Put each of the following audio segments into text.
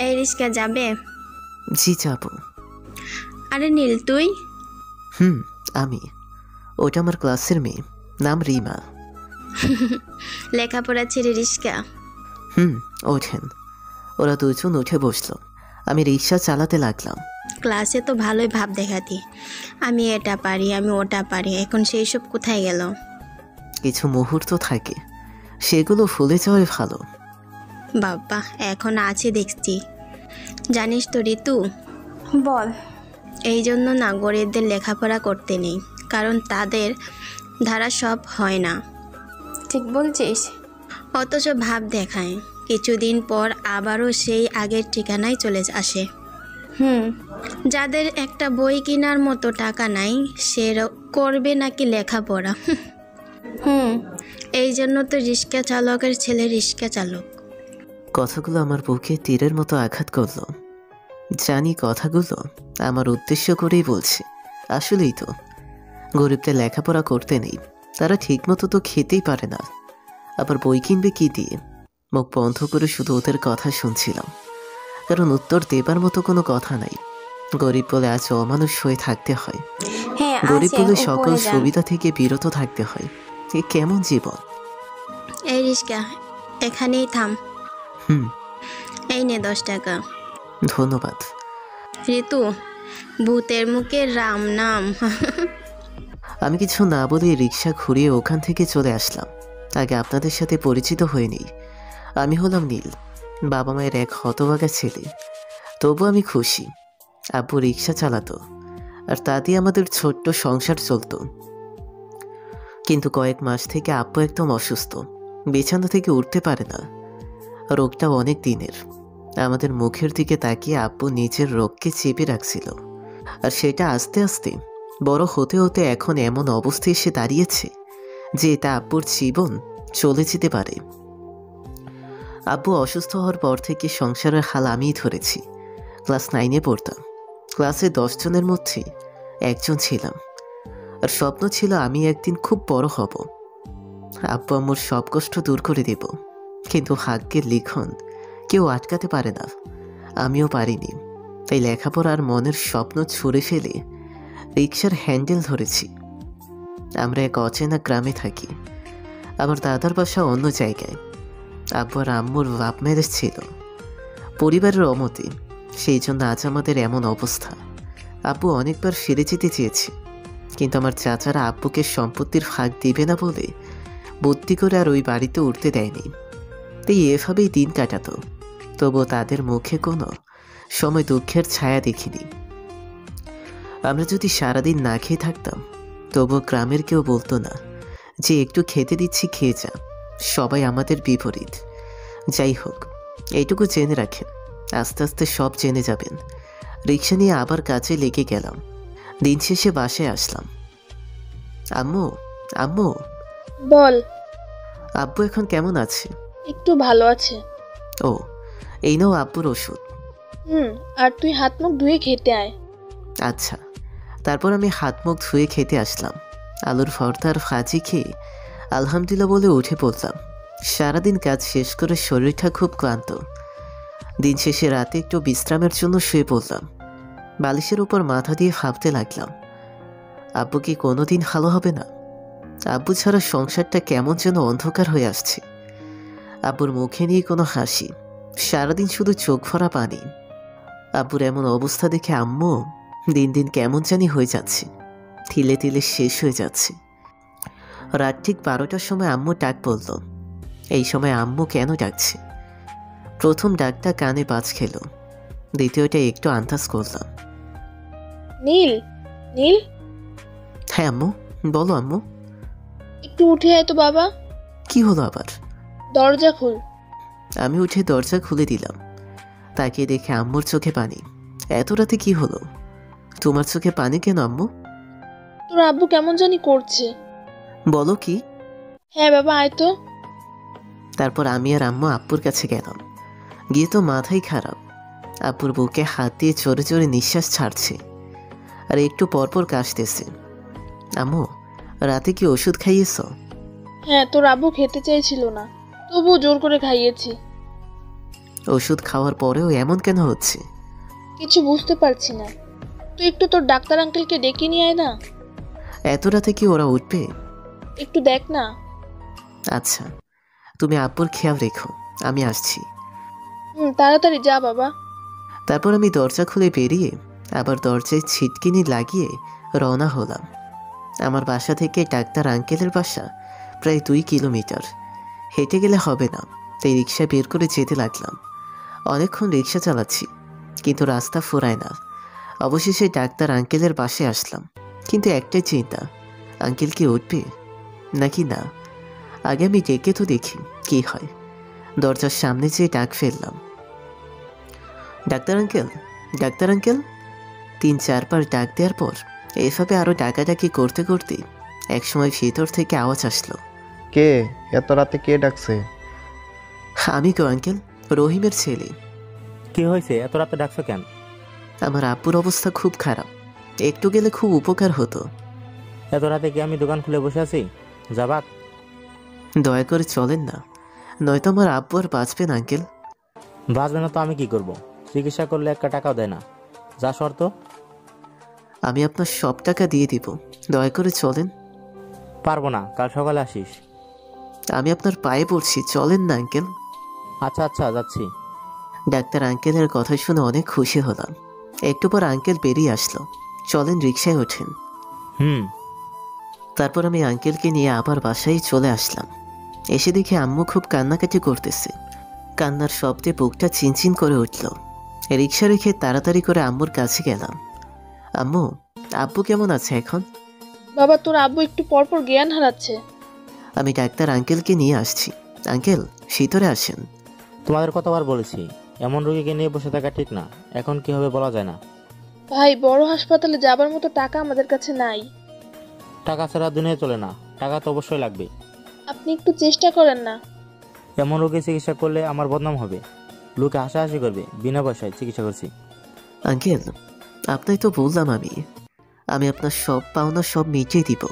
এই রিস্কা যাবে? জি যাব। আরে নীল তুই? আমি। ওটা আমার ক্লাসের মেয়ে, নাম রিমা। লেখাপড়া ছেড়ে রিস্কা? ওঠেন। ওরা দুজন উঠে বসলো, আমি রিক্সা চালাতে লাগলাম। ক্লাসে তো ভালোই ভাব দেখাতি, আমি এটা পারি আমি ওটা পারি, এখন সেই সব কোথায় গেল? কিছু মুহূর্ত থাকে, সেগুলো ভুলে যাওয়াই ভালো। বাবা এখন আছে দেখছি। জানিস তো ঋতু, বল। এই জন্য না গরিবদের লেখাপড়া করতে নেই, কারণ তাদের ধারা সব হয় না। ঠিক বলছিস। অথচ ভাব দেখায়, কিছুদিন পর আবারও সেই আগের ঠিকানায় চলে আসে। যাদের একটা বই কেনার মতো টাকা নাই, সে করবে নাকি লেখাপড়া? এই জন্য তো রিক্সা চালকের ছেলে রিক্সা চালক। কথাগুলো আমার বুকে তীরের মতো আঘাত করলো। জানি কথাগুলো আমার উদ্দেশ্য করেই বলছি। আসলেই তো গরিবদের লেখাপড়া করতে নেই, তারা ঠিকমতো তো খেতেই পারে না, আবার বই কিনবে কি দিয়ে? মুখ বন্ধ করে শুধু ওদের কথা শুনছিলাম, কারণ উত্তর দেবার মতো কোনো কথা নাই। গরিব বলে আজ অমানুষ হয়ে থাকতে হয়, গরিব বলে সকল সুবিধা থেকে বিরত থাকতে হয়। এ কেমন জীবন? এই রিক্সা এখানেই থাম। এই নে 10 টাকা। ধন্যবাদ। ঋতু, ভূতের মুখে রাম নাম। আমি কিছু না বলে রিক্সা ঘুরিয়ে ওখান থেকে চলে আসলাম। আগে আপনাদের সাথে পরিচিত হয়নি। আমি হলাম নীল, বাবা মায়ের এক হতভাগা ছেলে। তবু আমি খুশি। আব্বু রিক্সা চালাতো, আর তা দিয়ে আমাদের ছোট্ট সংসার চলতো। কিন্তু কয়েক মাস থেকে আব্বু একদম অসুস্থ, বিছানা থেকে উঠতে পারে না। রোগটা অনেক দিনের। আমাদের মুখের দিকে তাকিয়ে আব্বু নিজের রোগকে চেপে রাখছিল, আর সেটা আস্তে আস্তে বড় হতে হতে এখন এমন অবস্থায় এসে দাঁড়িয়েছে যে এটা আব্বুর জীবন চলে যেতে পারে। আব্বু অসুস্থ হওয়ার পর থেকে সংসারের হাল আমিই ধরেছি। ক্লাস 9-এ পড়তাম। ক্লাসে 10 জনের মধ্যে একজন ছিলাম, আর স্বপ্ন ছিল আমি একদিন খুব বড় হব, আব্বু আম্মুর সব কষ্ট দূর করে দেব। কিন্তু ভাগ্যের লিখন কেউ আটকাতে পারে না, আমিও পারিনি। তাই লেখাপড়ার মনের স্বপ্ন ছুঁড়ে ফেলে রিক্সার হ্যান্ডেল ধরেছি। আমরা এক অচেনা গ্রামে থাকি, আমার দাদার বাসা অন্য জায়গায়। আব্বু আর আম্মুর বাপ ম্যারেজ ছিল, পরিবারের অমতে, সেই জন্য আজ আমাদের এমন অবস্থা। আব্বু অনেকবার ফিরে যেতে চেয়েছে, কিন্তু আমার চাচারা আব্বুকে সম্পত্তির ভাগ দিবে না বলে বুদ্ধি করে আর ওই বাড়িতে উঠতে দেয়নি। তাই এভাবেই দিন কাটাতো। তবুও তাদের মুখে কোনো সময় দুঃখের ছায়া দেখিনি। আমরা যদি সারাদিন না খেয়ে থাকতাম, তবুও গ্রামের কেউ বলতো না যে একটু খেতে দিচ্ছি খেয়ে যা। সবাই আমাদের বিপরীত। যাই হোক, এইটুকু জেনে রাখেন, আস্তে আস্তে সব জেনে যাবেন। রিক্সা নিয়ে আবার কাজে লেগে গেলাম। দিন শেষে বাসায় আসলাম। আম্মু, আম্মু। বল। আব্বু এখন কেমন আছে? একটু ভালো আছে। ও, এই নাও আব্বুর ওষুধ। আর তুই হাত মুখ ধুয়ে খেতে আয়। আচ্ছা। তারপর আমি হাত মুখ ধুয়ে খেতে আসলাম। আলুর ভর্তা আর ভাজি খেয়ে আলহামদুলিল্লাহ বলে উঠে পড়লাম। সারাদিন কাজ শেষ করে শরীরটা খুব ক্লান্ত। দিন শেষে রাতে একটু বিশ্রামের জন্য শুয়ে পড়লাম। বালিশের উপর মাথা দিয়ে ভাবতে লাগলাম, আব্বু কি কোনোদিন ভালো হবে না? আব্বু ছাড়া সংসারটা কেমন যেন অন্ধকার হয়ে আসছে। আব্বুর মুখে নিয়ে কোনো হাসি, সারাদিন শুধু চোখ ভরা পানি। আব্বুর এমন অবস্থা দেখে আম্মু দিন দিন কেমন জানি হয়ে যাচ্ছে, তিলে তিলে শেষ হয়ে যাচ্ছে। রাত ঠিক 12টার সময় আম্মু ডাক পড়ল। এই সময় আম্মু কেন ডাকছে? প্রথম ডাকটা কানে বাজ খেল, দ্বিতীয়টা একটু আন্দাজ করলাম। নীল, নীল। হ্যাঁ আম্মু, বলো আম্মু। একটু উঠে আয় তো বাবা। কি হলো আবার? দরজা খুল। আমি উঠে দরজা খুলে দিলাম। তাকিয়ে দেখে আম্মুর চোখে পানি। এত রাতে কি হলো? তোমার চোখে পানি কেন আম্মু? তোর আব্বু কেমন জানি করছে। বলো কি? হ্যাঁ বাবা, আয় তো। তারপর আমি আর আম্মু আব্বুর কাছে গেলাম। গিয়ে তো মাথাই খারাপ। আব্বুর বুকে হাত দিয়ে জোরে জোরে নিঃশ্বাস ছাড়ছে, আর একটু পরপর কাশতেছে। আম্মু, রাতে কি ওষুধ খাইয়েছ? হ্যাঁ, তোর আব্বু খেতে চাইছিল না, তবু জোর করে খাইয়েছি। ওষুধ খাওয়ার পরেও এমন কেন হচ্ছে? কিছু বুঝতে পারছি না। তুই একটু তোর ডাক্তার আঙ্কেলকে ডেকে নিয়ে আয় না। এত রাতে কি ওরা উঠবে? একটু দেখ না। আচ্ছা, তুমি আব্বুর খেয়াল রেখো, আমি আসছি। তাড়াতাড়ি যা বাবা। তারপর আমি দরজা খুলে বেরিয়ে আবার দরজায় ছিটকিনি লাগিয়ে রওনা হলাম। আমার বাসা থেকে ডাক্তার আঙ্কেলের বাসা প্রায় 2 কিলোমিটার। হেঁটে গেলে হবে না, তাই রিক্সা বের করে যেতে লাগলাম। অনেকক্ষণ রিক্সা চালাচ্ছি, কিন্তু রাস্তা ফুরায় না। অবশেষে ডাক্তার আঙ্কেলের বাসায় আসলাম, কিন্তু একটাই চিন্তা, আঙ্কেল কি উঠবে নাকি না। আগে আমি ডেকে তো দেখি কি হয়। দরজার সামনে যেয়ে ডাক ফেললাম, ডাক্তার আঙ্কেল, ডাক্তার আঙ্কেল। 3-4 বার ডাক দেওয়ার পর এভাবে আরও ডাকাডাকি করতে করতে একসময় ভেতর থেকে আওয়াজ আসলো, কে এত রাতে কে ডাকছে? আমি গো আঙ্কেল, রহিমের ছেলে। কি হয়েছে, এত রাতে ডাকছো কেন? আমার আব্বুর অবস্থা খুব খারাপ, একটু গেলে খুব উপকার হতো। এত রাতে কি আমি দোকান খুলে বসে আছি? যাবাক। দয়া করে চলেন না, নয়তো আমার আব্বু আর বাঁচবেন আঙ্কেল। বাঁচবে না তো আমি কি করব? চিকিৎসা করলে 1 টাকাও দেয় না। যা শর্ত। আমি আপনার সব টাকা দিয়ে দিব, দয়া করে চলেন। পারবো না, কাল সকালে আসিস। আমি আপনার পায়ে পড়ছি, চলেন না আঙ্কেল। আচ্ছা আচ্ছা, যাচ্ছি। ডাক্তার আঙ্কেলের কথা শুনে অনেক খুশি হলাম। একটু পর আঙ্কেল বেরিয়ে আসলো, চলেন রিক্সায় ওঠেন। তারপর আমি আঙ্কেলকে নিয়ে আবার বাসায় চলে আসলাম। এসে দেখি আম্মু খুব কান্নাকাটি করতেছে। কান্নার শব্দে বুকটা চিনচিন করে উঠল। রিক্সা রেখে তাড়াতাড়ি করে আম্মুর কাছে গেলাম। আম্মু, আব্বু কেমন আছে এখন? বাবা, তোর আব্বু একটু পরপর জ্ঞান হারাচ্ছে। আমি ডাক্তার আঙ্কেলকে নিয়ে আসছি। আঙ্কেল, ভিতরে আসেন। তোমাদের কতবার বলেছি, এমন রোগীকে নিয়ে বসে থাকা ঠিক না। এখন কি হবে বলা যায় না। ভাই, বড় হাসপাতালে যাবার মতো টাকা আমাদের কাছে নাই। টাকা ছাড়া দুনিয়া চলে না, টাকা তো অবশ্যই লাগবে। আপনি একটু চেষ্টা করেন না। এমন রোগী চিকিৎসা করলে আমার বদনাম হবে, লোকে হাসাহাসি করবে। বিনা পয়সায় চিকিৎসা করছি। আঙ্কেল, আপনাই তো বললাম আমি আপনার সব পাওনা সব মিটিয়ে দিব।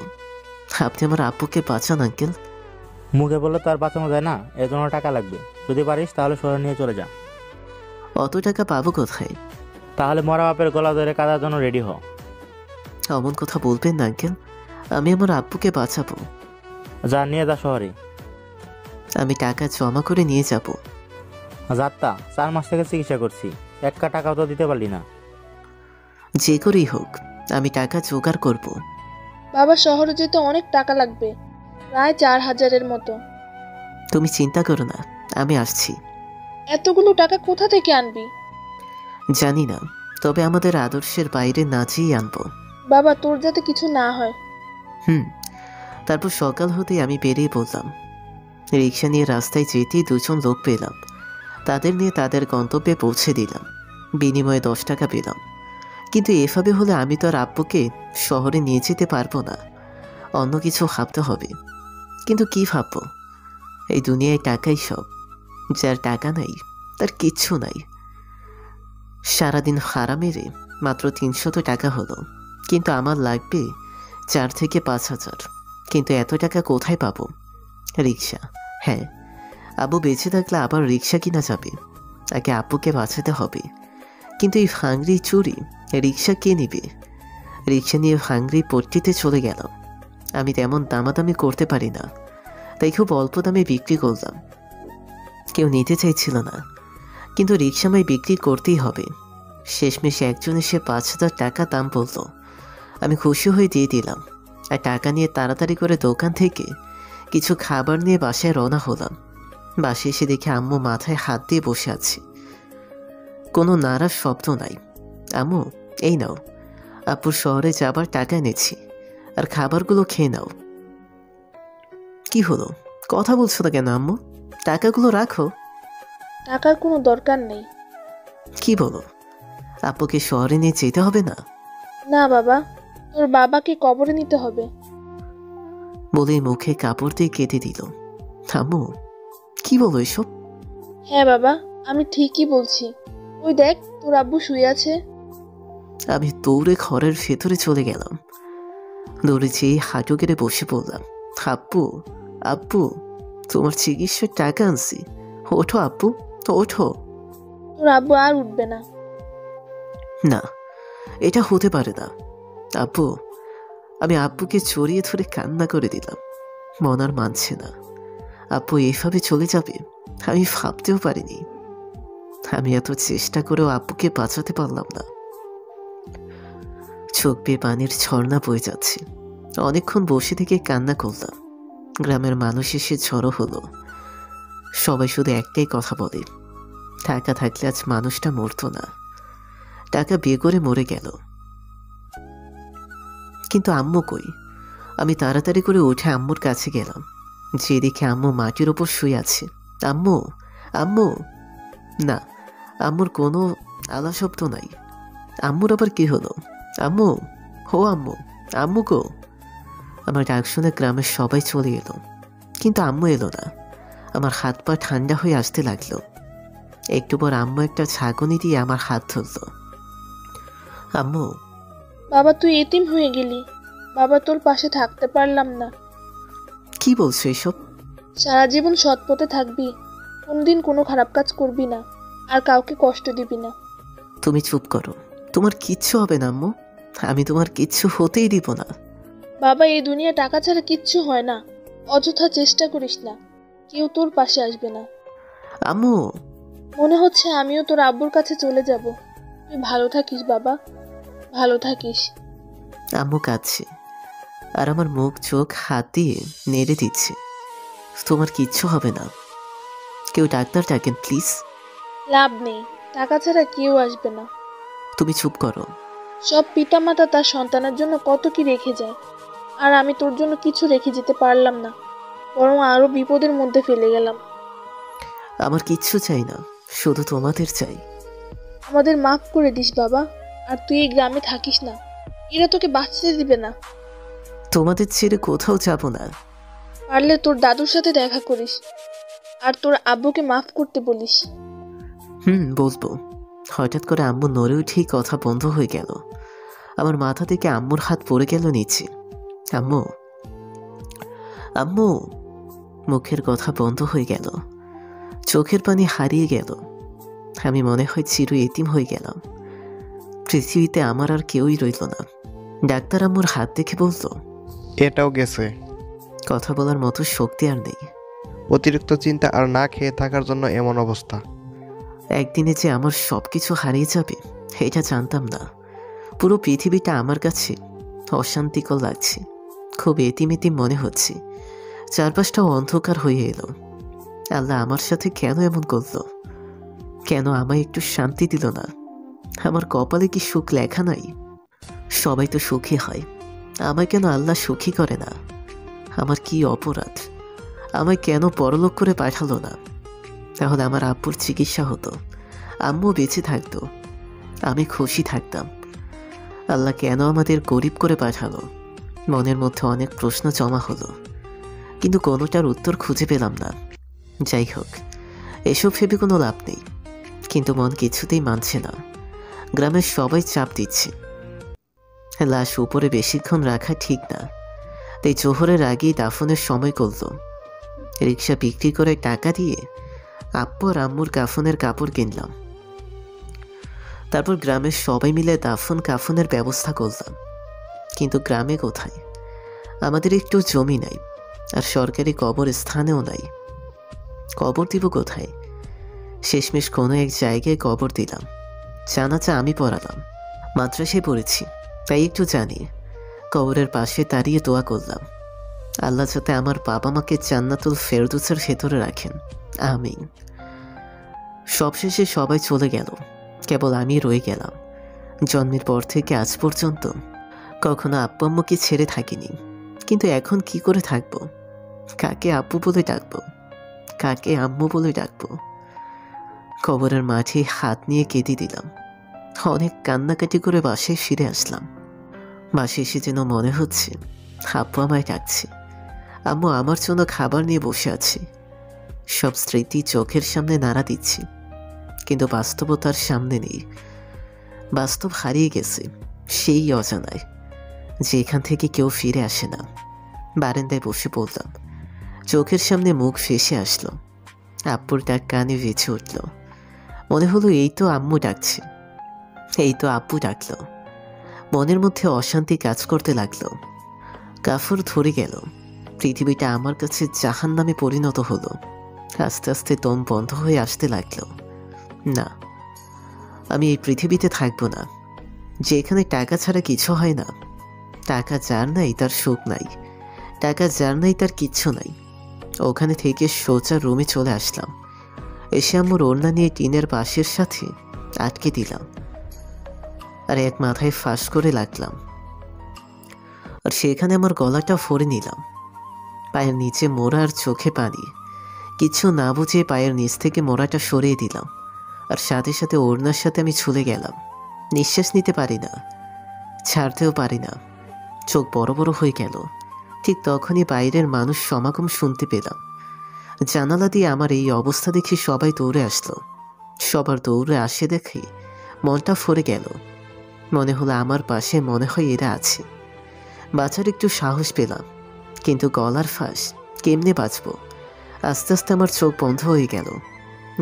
আপনি আমার আব্বুকে বাঁচান আঙ্কেল। মুখে বললে তো আর বাঁচানো যায় না, এর জন্য টাকা লাগবে। যদি পারিস তাহলে শহরে নিয়ে চলে যা। অত টাকা পাবো কোথায়? তাহলে মরা বাপের গলা ধরে কাদার জন্য রেডি হ। অমন কথা বলবেন না আঙ্কেল, আমি আমার আব্বুকে বাঁচাবো। যা, নিয়ে যা শহরে। আমি টাকা জমা করে নিয়ে যাব। যাত্রা 4 মাস থেকে চিকিৎসা করছি, 1 টাকাও তো দিতে পারলি না। যে করেই হোক আমি টাকা জোগাড় করব। বাবা, শহরে যেতে অনেক টাকা লাগবে, প্রায় 4000-এর মতো। তুমি চিন্তা করো না, আমি আসছি। এতগুলো টাকা কোথা থেকে আনবি? জানি না, তবে আমাদের আদর্শের বাইরে নাচিয়ে আনবো। বাবা, তোর যাতে কিছু না হয়। তারপর সকাল হতেই আমি বেরিয়ে পড়লাম। রিক্সা নিয়ে রাস্তায় যেতেই 2জন লোক পেলাম। তাদের নিয়ে তাদের গন্তব্যে পৌঁছে দিলাম। বিনিময়ে 10 টাকা পেলাম। কিন্তু এভাবে হলে আমি তো আর আব্বুকে শহরে নিয়ে যেতে পারবো না, অন্য কিছু ভাবতে হবে। কিন্তু কি ভাববো? এই দুনিয়ায় টাকাই সব। যার টাকা নাই তার কিচ্ছু নাই। সারাদিন হারা মেরে মাত্র 300 টাকা হলো, কিন্তু আমার লাগবে 4 থেকে 5,000। কিন্তু এত টাকা কোথায় পাবো? রিক্সা, হ্যাঁ, আব্বু বেঁচে থাকলে আবার রিক্সা কিনা যাবে। আগে আব্বুকে বাঁচাতে হবে। কিন্তু এই ভাঙড়ি চুরি রিক্সা কে নিবে? রিক্সা নিয়ে ভাঙড়ি পট্টিতে চলে গেল। আমি তেমন দামাদামি করতে পারি না, তাই খুব অল্প দামে বিক্রি করলাম। কেউ নিতে চাইছিল না, কিন্তু রিক্সামায় বিক্রি করতেই হবে। শেষমেশ একজন এসে 5,000 টাকা দাম বলল। আমি খুশি হয়ে দিয়ে দিলাম, আর টাকা নিয়ে তাড়াতাড়ি করে দোকান থেকে কিছু খাবার নিয়ে বাসায় রওনা হলাম। বাসায় এসে দেখে আম্মু মাথায় হাত দিয়ে বসে আছে, কোনো নাড়ার শব্দ নাই। আম্মু, এই নাও, আপুর শহরে যাবার টাকা এনেছি, আর খাবারগুলো খেয়ে নাও। কি হলো, কথা বলছো না কেন আম্মু? টাকাগুলো রাখো। টাকার কোনো দরকার নেই। কি বলো, আপুকে শহরে নিয়ে যেতে হবে না? না বাবা, তোর বাবাকে কবরে নিতে হবে। বলেই মুখে কাপড় দিয়ে কেটে দিল। আম্মু, কি বলো এসব? হ্যাঁ বাবা, আমি ঠিকই বলছি। ওই দেখ, তোর আব্বু শুয়ে আছে। আমি দৌড়ে ঘরের ভেতরে চলে গেলাম। দৌড়ে যেয়ে হাঁটু কেটে বসে পড়লাম। আব্বু, আব্বু, তোমার চিকিৎসার টাকা আনছি, ওঠো আব্বু, ওঠো। তোর আব্বু আর উঠবে না। না, এটা হতে পারে না। আব্বু, আমি আব্বুকে জড়িয়ে ধরে কান্না করে দিলাম। মন আর মানছে না। আব্বু এইভাবে চলে যাবে আমি ভাবতেও পারিনি। আমি এত চেষ্টা করেও আব্বুকে বাঁচাতে পারলাম না। চোখ বেয়ে পানির ঝর্ণা বয়ে যাচ্ছে। অনেকক্ষণ বসে থেকে কান্না করলাম। গ্রামের মানুষ এসে জড়ো হলো। সবাই শুধু একটাই কথা বলে, টাকা থাকলে আজ মানুষটা মরতো না। টাকা বিয়ে করে মরে গেল। কিন্তু আম্মু কই? আমি তাড়াতাড়ি করে উঠে আম্মুর কাছে গেলাম। যে দেখে আম্মু মাটির ওপর শুয়ে আছে। আম্মু, আম্মু! না, আম্মুর কোনো আলা শব্দ নাই। আম্মুর আবার কি হলো? আম্মু, হো আম্মু, আম্মু গো! আমার ডাক শুনে গ্রামের সবাই চলে এলো, কিন্তু আম্মু এলো না। আমার হাত পা ঠান্ডা হয়ে আসতে লাগলো। একটু পর আম্মু একটা ছাগনি দিয়ে আমার হাত ধরলো। আম্মু! বাবা তুই এতিম হয়ে গেলি। বাবা তোর পাশে থাকতে পারলাম না। কি বলছো এসব? সারা জীবন সৎ পথে থাকবি, কোনদিন কোনো খারাপ কাজ করবি না, আর কাউকে কষ্ট দিবি না। তুমি চুপ করো। তোমার কিচ্ছু হবে না আম্মু। আমি তোমার কিচ্ছু হতেই দিব না। বাবা এই দুনিয়া টাকা ছাড়া কিচ্ছু হয় না। অযথা চেষ্টা করিস না, কেউ তোর পাশে আসবে না। আম্মু! মনে হচ্ছে আমিও তোর আব্বুর কাছে চলে যাব। তুই ভালো থাকিস বাবা, ভালো থাকিস। আম্মু কাঁদছে আর আমার মুখ চোখ হাত দিয়ে নেড়ে দিচ্ছে। তোমার কিচ্ছু হবে না। কেউ ডাক্তার ডাকেন প্লিজ। লাভ নেই, টাকা ছাড়া কেউ আসবে না। তুমি চুপ করো। সব পিতামাতা তার সন্তানের জন্য কত কি রেখে যায়, আর আমি তোর জন্য কিছু রেখে যেতে পারলাম না, বরং আরো বিপদের মধ্যে ফেলে গেলাম। আমার কিচ্ছু চাই না, শুধু তোমাদের চাই। আমাদের মাফ করে দিস বাবা, আর তুই এই গ্রামে থাকিস না। এরা তোকে বাঁচতে দিবে না। তোমাদের ছেড়ে কোথাও যাব না। পারলে তোর দাদুর সাথে দেখা করিস, আর তোর আব্বুকে মাফ করতে বলিস। বলবো। হঠাৎ করে আম্মু নড়ে উঠেই কথা বন্ধ হয়ে গেল। আমার মাথা থেকে আম্মুর হাত পড়ে গেল নিচে। আম্মু, আম্মু! মুখের কথা বন্ধ হয়ে গেল, চোখের পানি হারিয়ে গেল। আমি মনে হয় চির এতিম হয়ে গেলাম। পৃথিবীতে আমার আর কেউই রইল না। ডাক্তার আম্মুর হাত দেখে বলল, এটাও গেছে। কথা বলার মতো শক্তি আর নেই। অতিরিক্ত চিন্তা আর না খেয়ে থাকার জন্য এমন অবস্থা। একদিনে যে আমার সব কিছু হারিয়ে যাবে এটা জানতাম না। পুরো পৃথিবীটা আমার কাছে অশান্তিকর লাগছে। খুব এতিম এতিম মনে হচ্ছে। চারপাশটাও অন্ধকার হয়ে এলো। আল্লাহ আমার সাথে কেন এমন করলো? কেন আমায় একটু শান্তি দিল না? আমার কপালে কি সুখ লেখা নাই? সবাই তো সুখী হয়, আমায় কেন আল্লাহ সুখী করে না? আমার কি অপরাধ? আমায় কেন পরলোক করে পাঠালো না? তাহলে আমার আব্বুর চিকিৎসা হতো, আম্মু বেঁচে থাকতো, আমি খুশি থাকতাম। আল্লাহ কেন আমাদের গরিব করে পাঠালো? মনের মধ্যে অনেক প্রশ্ন জমা হলো, কিন্তু কোনোটার উত্তর খুঁজে পেলাম না। যাই হোক, এসব ভেবে কোনো লাভ নেই। কিন্তু মন কিছুতেই মানছে না। গ্রামের সবাই চাপ দিচ্ছে, লাশ উপরে বেশিক্ষণ রাখা ঠিক না, তাই জোহরের আগেই দাফনের সময় করল। রিক্সা বিক্রি করে টাকা দিয়ে আব্বু আর আম্মুর কাফনের কাপড় কিনলাম। তারপর গ্রামের সবাই মিলে দাফন কাফনের ব্যবস্থা করলাম। কিন্তু গ্রামে কোথায়? আমাদের একটু জমি নাই, আর সরকারি কবর স্থানেও নাই। কবর দিব কোথায়? শেষমেশ কোনো এক জায়গায় কবর দিলাম। জানাজা আমি পড়ালাম। মাদ্রাসায় পড়েছি তাই একটু জানি। কবরের পাশে দাঁড়িয়ে দোয়া করলাম, আল্লাহ যাতে আমার বাবা মাকে জান্নাতুল ফেরদৌসের ভেতরে রাখেন, আমিন। সবশেষে সবাই চলে গেল, কেবল আমি রয়ে গেলাম। জন্মের পর থেকে আজ পর্যন্ত কখনো আব্বু আম্মুকে ছেড়ে থাকিনি, কিন্তু এখন কি করে থাকবো? কাকে আব্বু বলে ডাকবো, কাকে আম্মু বলে ডাকবো? কবরের মাঠে হাত নিয়ে কেঁদে দিলাম। অনেক কান্নাকাটি করে বাসায় ফিরে আসলাম। বাসায় এসে যেন মনে হচ্ছে আব্বু আমায় ডাকছে, আম্মু আমার জন্য খাবার নিয়ে বসে আছে। সব স্মৃতি চোখের সামনে নাড়া দিচ্ছি, কিন্তু বাস্তবতার সামনে নেই। বাস্তব হারিয়ে গেছে সেই অজানায়, যেখান থেকে কেউ ফিরে আসে না। বারান্দায় বসে পড়লাম, চোখের সামনে মুখ ফেসে আসলো। আব্বুর ডাক কানে ভেসে উঠল। মনে হলো এই তো আম্মু ডাকছে, এই তো আব্বু ডাকলো। মনের মধ্যে অশান্তি কাজ করতে লাগলো। কাফর ধরে গেল। পৃথিবীটা আমার কাছে জাহান্নামে পরিণত হলো। আস্তে আস্তে দম বন্ধ হয়ে আসতে লাগলো। না, আমি এই পৃথিবীতে থাকবো না, যেখানে টাকা ছাড়া কিছু হয় না। টাকা যার নাই তার সুখ নাই, টাকা যার নাই তার কিচ্ছু নাই। ওখানে থেকে সোজা রুমে চলে আসলাম। এসে আম্মুর ওড়না নিয়ে টিনের বাঁশের সাথে আটকে দিলাম, আর এক মাথায় ফাঁস করে লাগলাম। আর সেখানে আমার গলাটা ফোড়ে নিলাম। পায়ের নিচে মোড়া আর চোখে পানি। কিছু না বুঝে পায়ের নিচ থেকে মোড়াটা সরিয়ে দিলাম, আর সাথে সাথে ওড়নার সাথে আমি ছুলে গেলাম। নিঃশ্বাস নিতে পারি না, ছাড়তেও পারি না। চোখ বড় বড় হয়ে গেল। ঠিক তখনই বাইরের মানুষ সমাগম শুনতে পেলাম। জানালা দিয়ে আমার এই অবস্থা দেখে সবাই দৌড়ে আসলো। সবার দৌড়ে আসে দেখে মনটা ফরে গেল। মনে হলো আমার পাশে মনে হয় এরা আছে। বাঁচার একটু সাহস পেলাম, কিন্তু গলার ফাঁস কেমনে বাঁচব? আস্তে আস্তে আমার চোখ বন্ধ হয়ে গেল।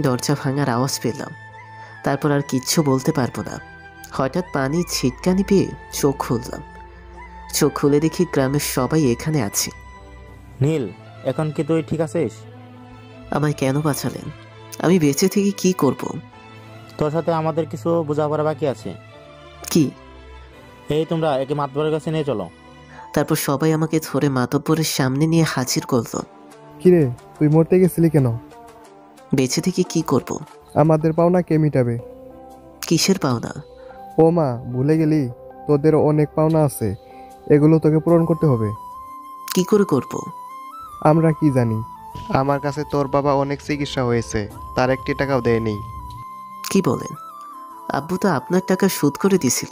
দরজা ভাঙার আওয়াজ পেলাম। তারপর আর কিচ্ছু বলতে পারবো না। হঠাৎ পানি ছিটকানি পেয়ে চোখ খুললাম। চোখ খুলে দেখি গ্রামের সবাই এখানে আছে। নীল, এখন কি তুই ঠিক আছিস? আমায় কেন বাঁচালেন? আমি বেঁচে থেকে কি করব? তোর সাথে আমাদের কিছু বোঝাপড়া বাকি আছে। কি? এই তোমরা একে মাতবরের কাছে নিয়ে চলো। তারপর সবাই আমাকে ধরে মাতব্বরের সামনে নিয়ে হাজির করলো। কিরে, তুই মরতে গেছিলি কেন? বেঁচে থেকে কি করব? আমাদের পাওনা কে মিটাবে? কিসের পাওনা? ও মা, ভুলে গেলি? তোদের অনেক পাওনা আছে, এগুলো তোকে পূরণ করতে হবে। কি করে করব? আমরা কি জানি? আমার কাছে তোর বাবা অনেক চিকিৎসা হয়েছে, তার 1টি টাকাও দেয়নি। কি বলেন? আব্বু তো আপনার টাকা শোধ করে দিছিল,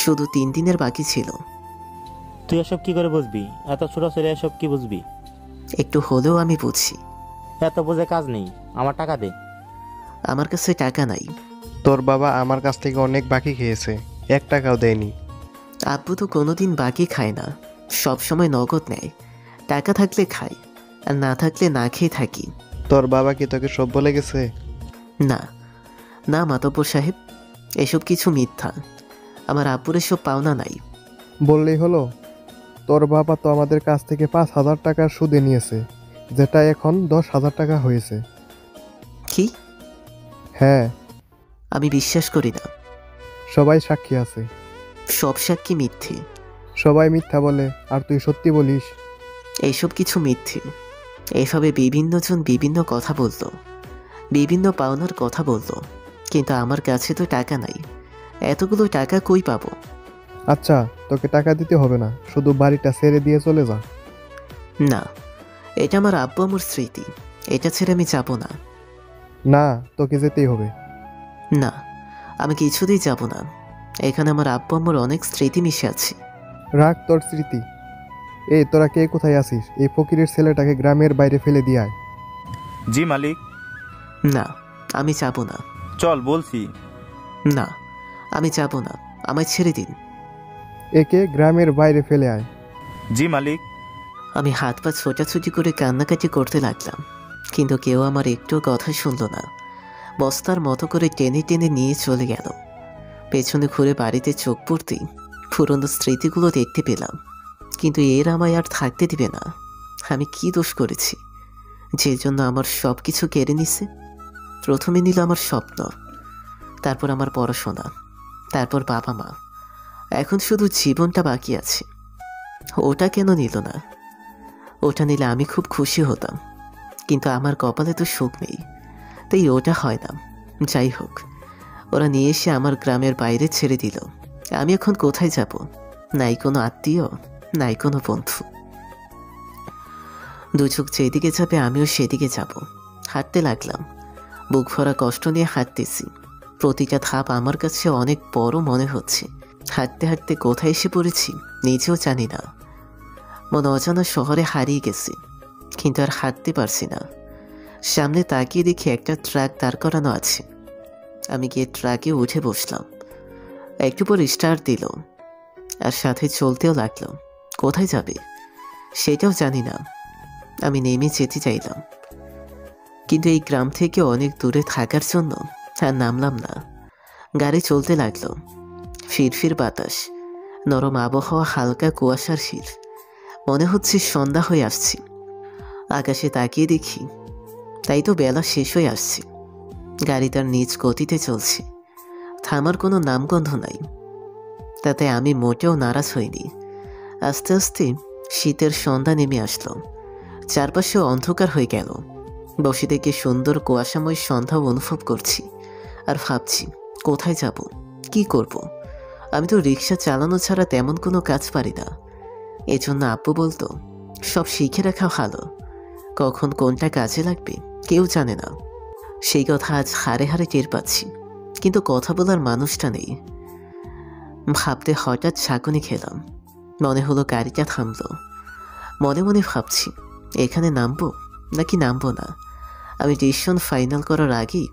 শুধু 3 দিনের বাকি ছিল। তুই এসব কি করে বুঝবি? এত ছোট ছেলে এসব কি বুঝবি? একটু হলেও আমি বুঝি। এত বুঝে কাজ নেই, আমার টাকা দে। আমার কাছে টাকা নাই। তোর বাবা আমার কাছ থেকে অনেক বাকি খেয়েছে, 1 টাকাও দেয়নি। আব্বু তো কোনোদিন বাকি খায় না, সব সময় নগদ নেয়। টাকা থাকলে খাই, আর না থাকলে না খেয়ে থাকি। তোর বাবা কি তোকে সব বলে গেছে? না না মাতব্বর সাহেব, এসব কিছু মিথ্যা। আমার আব্বুর এসব পাওনা নাই। বললেই হলো? তোর বাবা তো আমাদের কাছ থেকে 5,000 টাকার সুদে নিয়েছে, যেটা এখন 10,000 টাকা হয়েছে। কি? হ্যাঁ, আমি বিশ্বাস করি না। সবাই সাক্ষী আছে। সব সাক্ষী মিথ্যে। সবাই মিথ্যা বলে আর তুই সত্যি বলিস? এইসব কিছু মিথ্যে। এভাবে বিভিন্নজন বিভিন্ন কথা বলতো, বিভিন্ন পাওনার কথা বলতো, কিন্তু আমার কাছে তো টাকা নাই। এতগুলো টাকা কই পাবো? আচ্ছা, তোকে টাকা দিতে হবে না, শুধু বাড়িটা ছেড়ে দিয়ে চলে যা। না, এটা আমার আব্বু আমার স্মৃতি, এটা ছেড়ে আমি যাব না। না, তোকে যেতেই হবে। না, আমি কিছুতেই যাব না। এখানে আমার আব্বু আমার অনেক স্মৃতি মিশে আছে। রাখ তোর স্মৃতি। এই তোরা কে কোথায় আছিস? এই ফকিরের ছেলেটাকে গ্রামের বাইরে ফেলে দিয়ে আয়। জি মালিক। না, আমি যাব না। চল বলছি। না, আমি যাব না, আমায় ছেড়ে দিন। একে গ্রামের বাইরে ফেলে আয়। জি মালিক। আমি হাত পা ছোটাছুটি করে কান্নাকাটি করতে লাগলাম, কিন্তু কেউ আমার একটু কথা শুনল না। বস্তার মতো করে টেনে টেনে নিয়ে চলে গেল। পেছনে ঘুরে বাড়িতে চোখ পড়তেই পুরনো স্মৃতিগুলো দেখতে পেলাম, কিন্তু এর আমায় আর থাকতে দিবে না। আমি কি দোষ করেছি যে জন্য আমার সব কিছু কেড়ে নিছে? প্রথমে নিল আমার স্বপ্ন, তারপর আমার পড়াশোনা, তারপর বাবা মা, এখন শুধু জীবনটা বাকি আছে। ওটা কেন নিল না? ওটা নিলে আমি খুব খুশি হতাম, কিন্তু আমার কপালে তো সুখ নেই, তাই ওটা হয় না। যাই হোক, ওরা নিয়ে এসে আমার গ্রামের বাইরে ছেড়ে দিল। আমি এখন কোথায় যাব? নাই কোনো আত্মীয়, নাই কোনো বন্ধু। দু চোখ যেদিকে যাবে আমিও সেদিকে যাব। হাঁটতে লাগলাম, বুক ভরা কষ্ট নিয়ে হাঁটতেছি। প্রতিটা ধাপ আমার কাছে অনেক বড় মনে হচ্ছে। হাঁটতে হাঁটতে কোথায় এসে পড়েছি নিজেও জানি না। মনে অজানা শহরে হারিয়ে গেছি, কিন্তু আর হাঁটতে পারছি না। সামনে তাকিয়ে দেখি একটা ট্রাক দাঁড় করানো আছে। আমি গিয়ে ট্রাকে উঠে বসলাম। একটু পর স্টার্ট দিল, আর সাথে চলতেও লাগলো। কোথায় যাবে সেটাও জানি না। আমি নেমে যেতে চাইলাম, কিন্তু এই গ্রাম থেকে অনেক দূরে থাকার জন্য আর নামলাম না। গাড়ি চলতে লাগলো। ফিরফির বাতাস, নরম আবহাওয়া, হালকা কুয়াশার শীত। মনে হচ্ছে সন্ধ্যা হয়ে আসছি। আকাশে তাকিয়ে দেখি, তাই তো বেলা শেষ হয়ে আসছে। গাড়ি তার নিজ গতিতে চলছে, থামার কোনো নামগন্ধ নাই। তাতে আমি মোটেও নারাজ হইনি। আস্তে আস্তে শীতের সন্ধ্যা নেমে আসলো। চারপাশে অন্ধকার হয়ে গেল। বসে থেকে সুন্দর কুয়াশাময় সন্ধ্যা অনুভব করছি আর ভাবছি কোথায় যাব, কি করব। আমি তো রিক্সা চালানো ছাড়া তেমন কোনো কাজ পারি না। এজন্য আব্বু বলতো, সব শিখে রাখা ভালো, কখন কোনটা কাজে লাগবে কেউ জানে না। সেই কথা আজ হারে হারে টের পাচ্ছি, কিন্তু কথা বলার মানুষটা নেই। ভাবতে হঠাৎ ঝাঁকুনি খেলাম। মনে হলো গাড়িটা থামলো। মনে মনে ভাবছি এখানে নামবো নাকি নামবো না। আমি ডিসিশন ফাইনাল করার আগেই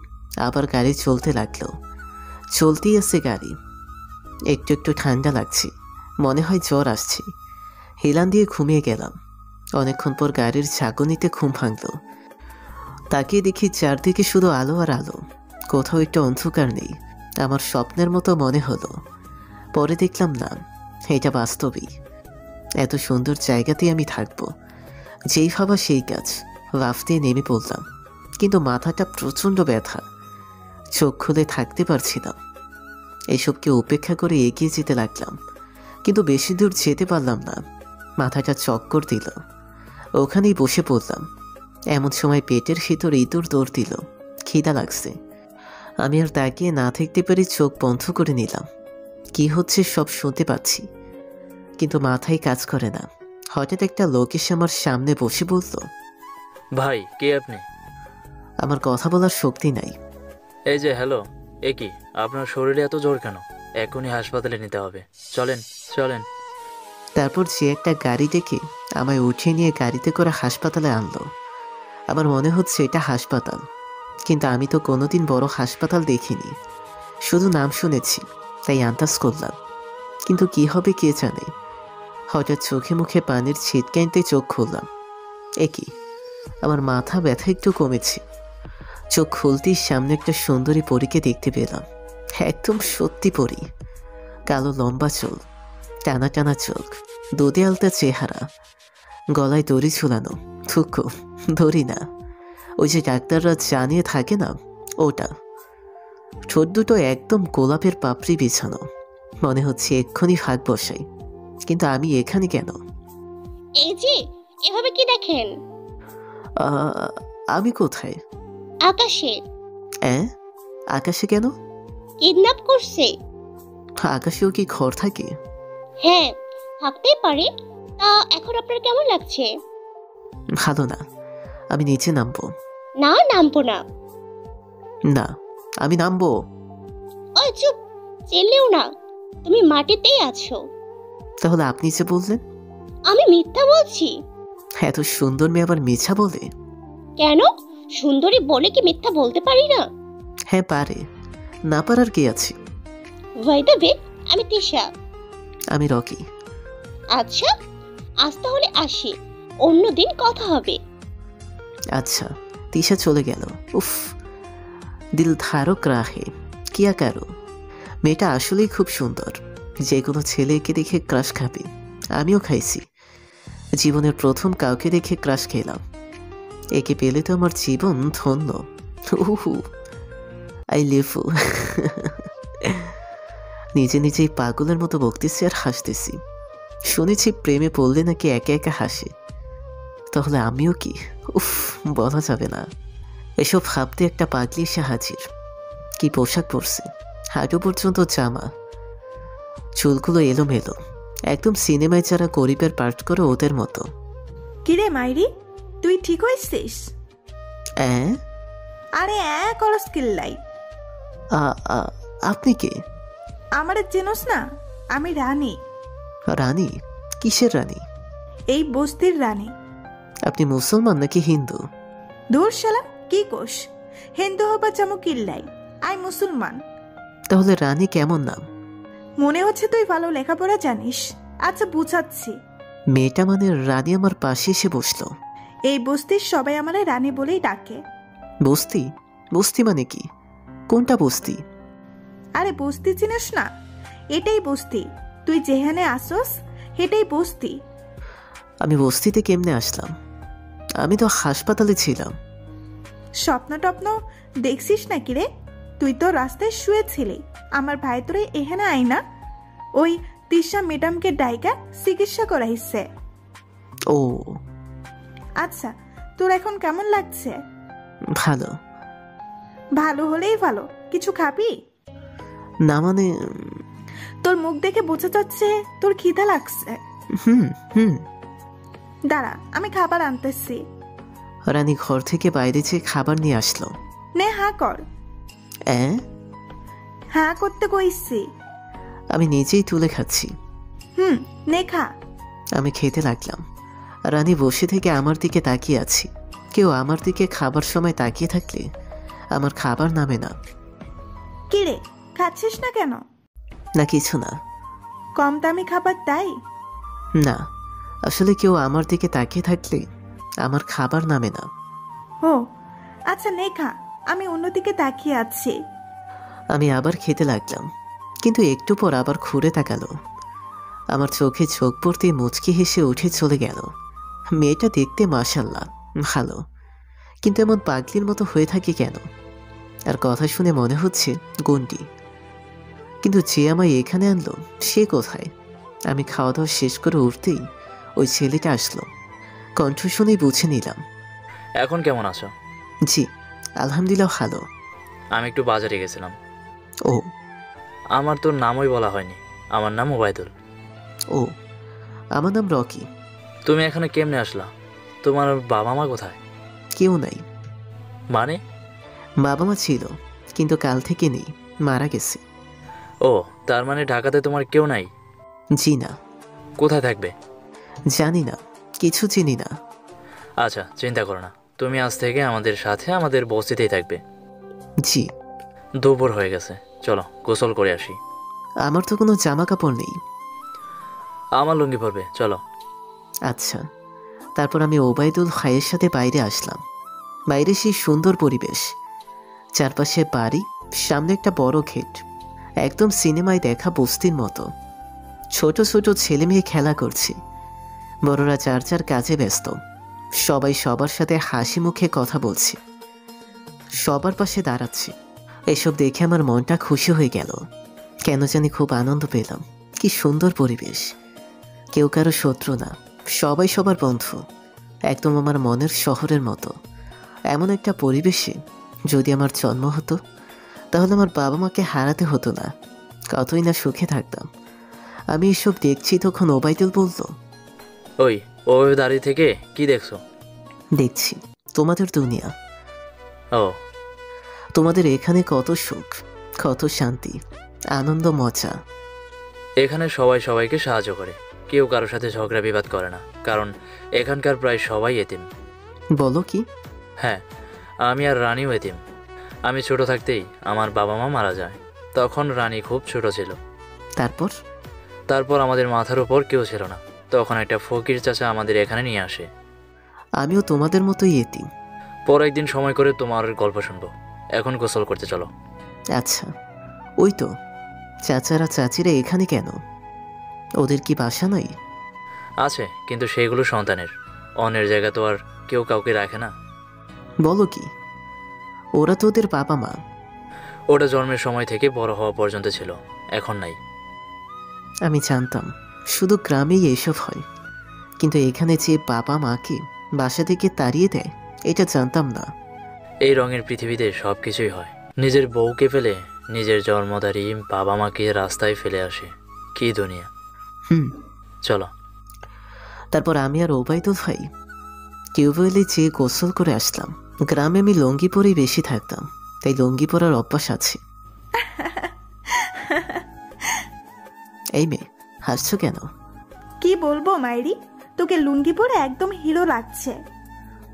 আবার গাড়ি চলতে লাগলো। চলতেই আছে গাড়ি। একটু একটু ঠান্ডা লাগছে, মনে হয় জ্বর আসছে। হেলান দিয়ে ঘুমিয়ে গেলাম। অনেকক্ষণ পর গাড়ির ঝাঁকুনিতে ঘুম ভাঙল। তাকিয়ে দেখি চারদিকে শুধু আলো আর আলো, কোথাও একটু অন্ধকার নেই। আমার স্বপ্নের মতো মনে হলো। পরে দেখলাম না, এটা বাস্তবেই। এত সুন্দর জায়গাতেই আমি থাকবো, যেই ভাবা সেই কাজ। লাফ দিয়ে নেমে পড়লাম, কিন্তু মাথাটা প্রচণ্ড ব্যথা। চোখ খুলে থাকতে পারছিলাম। এসবকে উপেক্ষা করে এগিয়ে যেতে লাগলাম, কিন্তু বেশি দূর যেতে পারলাম না। মাথাটা চক্কর দিল। ওখানেই বসে পড়লাম। এমন সময় পেটের ভিতর ইঁদুর দৌড় দিল। খিদা লাগছে। আমি আর তাকিয়ে না থাকতে পেরে চোখ বন্ধ করে নিলাম। কি হচ্ছে সব শুনতে পাচ্ছি, কিন্তু মাথায় কাজ করে না। হঠাৎ একটা লোক এসে আমার সামনে বসে বলল, ভাই কে আপনি? আমার কথা বলার শক্তি নাই। এই যে হ্যালো, এ কি আপনার শরীরে এত জোর কেন? এখনই হাসপাতালে নিতে হবে, চলেন চলেন। তারপর যে একটা গাড়ি ডেকে আমায় উঠিয়ে নিয়ে গাড়িতে করে হাসপাতালে আনলো। আমার মনে হচ্ছে এটা হাসপাতাল, কিন্তু আমি তো কোনোদিন বড় হাসপাতাল দেখিনি। শুধু নাম শুনেছি, তাই আন্দাজ করলাম, কিন্তু কি হবে কে জানে। হঠাৎ চোখে মুখে পানির ছিটকাইতে চোখ খুললাম। এ কি, আমার মাথা ব্যথা একটু কমেছে। চোখ খুলতেই সামনে একটা সুন্দরী পরীকে দেখতে পেলাম। একদম সত্যি পরী। কালো লম্বা চুল, টানা টানা চোখ, দুধে আলতা চেহারা, গলায় দড়ি ঝুলানো। থুকু, দড়ি না, ওই যে ডাক্তাররা জানিয়ে থাকে না, ওটা। ঠোঁট দুটো একদম গোলাপের পাপড়ি বিছানো। মনে হচ্ছে এক্ষুনি ভাগ বসাই, কিন্তু আমি এখানে কেন? এই যে এভাবে কি দেখেন? আমি কোথায়? আকাশে। আকাশে কেন? কিডন্যাপ করছে। আকাশেও কি ঘর থাকে? হ্যাঁ, থাকতেই পারে। তা এখন আপনার কেমন লাগছে? ভালো না, আমি নিচে নামবো। না, নামবো না। না, আমি নামবো। ওই চুপ, চেল্লেও না, তুমি মাটিতেই আছো। তাহলে আপনি যে বললেন? আমি মিথ্যা বলছি? এত সুন্দর মেয়ে আবার মিথ্যা বলে? কেন, সুন্দরী বলে কি মিথ্যা বলতে পারি না? হ্যাঁ পারে, না পারার কি আছে। বাই দ্য ওয়ে, আমি তিশা। আমি রকি। আচ্ছা, আজ তাহলে আসি, অন্যদিন কথা হবে। আচ্ছা। তিশা চলে গেল। উফ, দিল ধারক রাহে কিয়া কারো। মেয়েটা আসলেই খুব সুন্দর, যে কোনো ছেলেকে দেখে ক্রাশ খাবে। আমিও খাইছি, জীবনের প্রথম কাউকে দেখে ক্রাশ খেলাম। একে পেলে তো আমার জীবন ধন্য। উহু, আই লিভ ইউ। নিজে নিজেই পাগলের মতো বকতেছি আর হাসতেছি। শুনেছি প্রেমে পড়লে নাকি একা একা হাসে, তাহলে আমিও কি? উফ, বলা যাবে না। এসব ভাবতে একটা পাগলি এসে হাজির। কি পোশাক পরছে, হাঁটু পর্যন্ত জামা, চুলগুলো এলোমেলো, একদম সিনেমায় যারা গরিবের পার্ট করে ওদের মতো। কিরে মাইরি, তুই ঠিক হয়েছিস? আরে করস কিল্লাই। আপনি কে? আমারে চেনস না? আমি রানী। রানী? কিসের রানী? এই বস্তির রানী। আপনি মুসলমান নাকি হিন্দু? দূর শালা, কি কোষ? হিন্দু হবা চামু কিল্লাই, আই মুসলমান। তাহলে রানী কেমন নাম? মনে হচ্ছে তুই ভালো লেখাপড়া জানিস। আচ্ছা বুঝাচ্ছি। মেয়েটা মানে রানী আমার পাশে এসে বসলো। এই বস্তির সবাই আমারে রানী বলেই ডাকে। বস্তি? বস্তি মানে কি? কোনটা বস্তি? আরে বস্তি চিনিস না? এটাই বস্তি। তুই যেখানে আসস সেটাই বস্তি। আমি বস্তিতে কেমনে আসলাম? আমি তো হাসপাতালে ছিলাম। স্বপ্ন টপ্ন দেখছিস নাকি রে? তুই তো রাস্তায় শুয়েছিলি। আমার ভাই তোরে এখানে আই না, ওই তৃষা ম্যাডামকে ডাইকা চিকিৎসা করাইছে। ও আচ্ছা, তোর এখন কেমন লাগছে? ভালো। ভালো হলেই ভালো। কিছু খাবি? না মানে তোর মুখ দেখে বোঝা যাচ্ছে তোর খিদা লাগছে। হুম হুম। দাঁড়া, আমি খাবার আনতেছি। রানী ঘর থেকে বাইরে যেয়ে খাবার নিয়ে আসলো। নে হা কর। হা করতে কইছি। আমি নিজেই তুলে খাচ্ছি। নে খা। আমি খেতে লাগলাম। রানী বসে থেকে আমার দিকে তাকিয়ে আছি। কেউ আমার দিকে খাবার সময় তাকিয়ে থাকলে আমার খাবার নামে না। কিরে, খাচ্ছিস না কেন? না কিছু না। কম দামি খাবার তাই? না, আসলে কেউ আমার দিকে তাকিয়ে থাকলে আমার খাবার নামে না। ও আচ্ছা, নে খা, আমি অন্যদিকে তাকিয়ে আছি। আমি আবার খেতে লাগলাম, কিন্তু একটু পর আবার ঘুরে তাকালো। আমার চোখে চোখ পড়তে মুচকি হেসে উঠে চলে গেল। মেয়েটা দেখতে মাশাআল্লাহ ভালো, কিন্তু এমন পাগলির মতো হয়ে থাকে কেন? আর কথা শুনে মনে হচ্ছে গন্ডি। কিন্তু যে আমায় এখানে আনলো সে কোথায়? আমি খাওয়া দাওয়া শেষ করে উঠতেই ওই ছেলেটা আসলো। কণ্ঠ শুনেই বুঝে নিলাম। এখন কেমন আছো? জি আলহামদুলিল্লাহ ভালো। আমি একটু বাজারে গেছিলাম। ও আমার তোর নামই বলা হয়নি। আমার নাম ওবায়দুল। ও আমার নাম রকি। তুমি এখানে কেমনে আসলা? তোমার বাবা মা কোথায়? কেউ নাই। মানে? বাবা মা ছিল, কিন্তু কাল থেকে নেই, মারা গেছে। ও তার মানে ঢাকাতে তোমার কেউ নাই? জি না। কোথায় থাকবে? জানি না, কিছু চিনি না। আচ্ছা চিন্তা করো না, তুমি আজ থেকে আমাদের সাথে আমাদের বস্তিতেই থাকবে। জি। দুপুর হয়ে গেছে, চলো গোসল করে আসি। আমার তো কোনো জামা কাপড় নেই। আমার লুঙ্গি পরবে, চলো। আচ্ছা। তারপর আমি ওবায়দুল ভাইয়ের সাথে বাইরে আসলাম। বাইরে সেই সুন্দর পরিবেশ, চারপাশে বাড়ি, সামনে একটা বড় গেট, একদম সিনেমায় দেখা বস্তির মতো। ছোট ছোট ছেলে মেয়ে খেলা করছে, বড়রা যার যার কাজে ব্যস্ত। সবাই সবার সাথে হাসি মুখে কথা বলছে, সবার পাশে দাঁড়াচ্ছে। এসব দেখে আমার মনটা খুশি হয়ে গেল। কেন জানি খুব আনন্দ পেলাম। কি সুন্দর পরিবেশ, কেউ কারো শত্রু না, সবাই সবার বন্ধু, একদম আমার মনের শহরের মতো। এমন একটা পরিবেশে যদি আমার জন্ম হতো, তাহলে আমার বাবা মাকে হারাতে হতো না, কতই না সুখে থাকতাম। আমি এসব দেখছি তখন ওবায়দুল বলল, ওই দাঁড়িয়ে থেকে কি দেখছো? দেখছি তোমাদের দুনিয়া। ও তোমাদের এখানে কত সুখ, কত শান্তি, আনন্দ, মজা। এখানে সবাই সবাইকে সাহায্য করে, কেউ কারোর সাথে ঝগড়া বিবাদ করে না, কারণ এখানকার প্রায় সবাই এতিম। বলো কি? হ্যাঁ, আমি আর রানীও এতিম। আমি ছোট থাকতেই আমার বাবা মা মারা যায়, তখন রানী খুব ছোট ছিল। তারপর আমাদের মাথার উপর কেউ ছিল না, তখন একটা ফকির চাচা আমাদের এখানে নিয়ে আসে। আমিও তোমাদের মতোই এতিম। পর একদিন সময় করে তোমার গল্প শুনবো। এখন গোসল করতে চলো। আচ্ছা। ওই তো চাচারা চাচিরা এখানে কেন? ওদের কি বাসা নাই? আছে, কিন্তু সেগুলো সন্তানের। অন্যের জায়গা তো আর কেউ কাউকে রাখে না। বলো কি? ওরা তো ওদের বাবা মা। ওটা জন্মের সময় থেকে বড় হওয়া পর্যন্ত ছিল, এখন নাই। আমি জানতাম শুধু গ্রামেই এসব হয়, কিন্তু এখানে যে বাবা মাকে বাসা থেকে তাড়িয়ে দেয় এটা জানতাম না। এই রঙের পৃথিবীতে সব কিছুই হয়। নিজের বউকে ফেলে নিজের জন্মদারী বাবা মাকে রাস্তায় ফেলে আসে। কি দুনিয়া। চলো। তারপর আমি আর ওবায়দুল ভাই টিউবওয়েলে যেয়ে গোসল করে আসলাম। গ্রামে আমি লুঙ্গি পরেই বেশি থাকতাম, তাই লুঙ্গি পরার অভ্যাস আছে। এই মেয়ে, হাসছো কেন? কি বলবো মাইরি, তোকে লুঙ্গি পরে একদম হিরো লাগছে।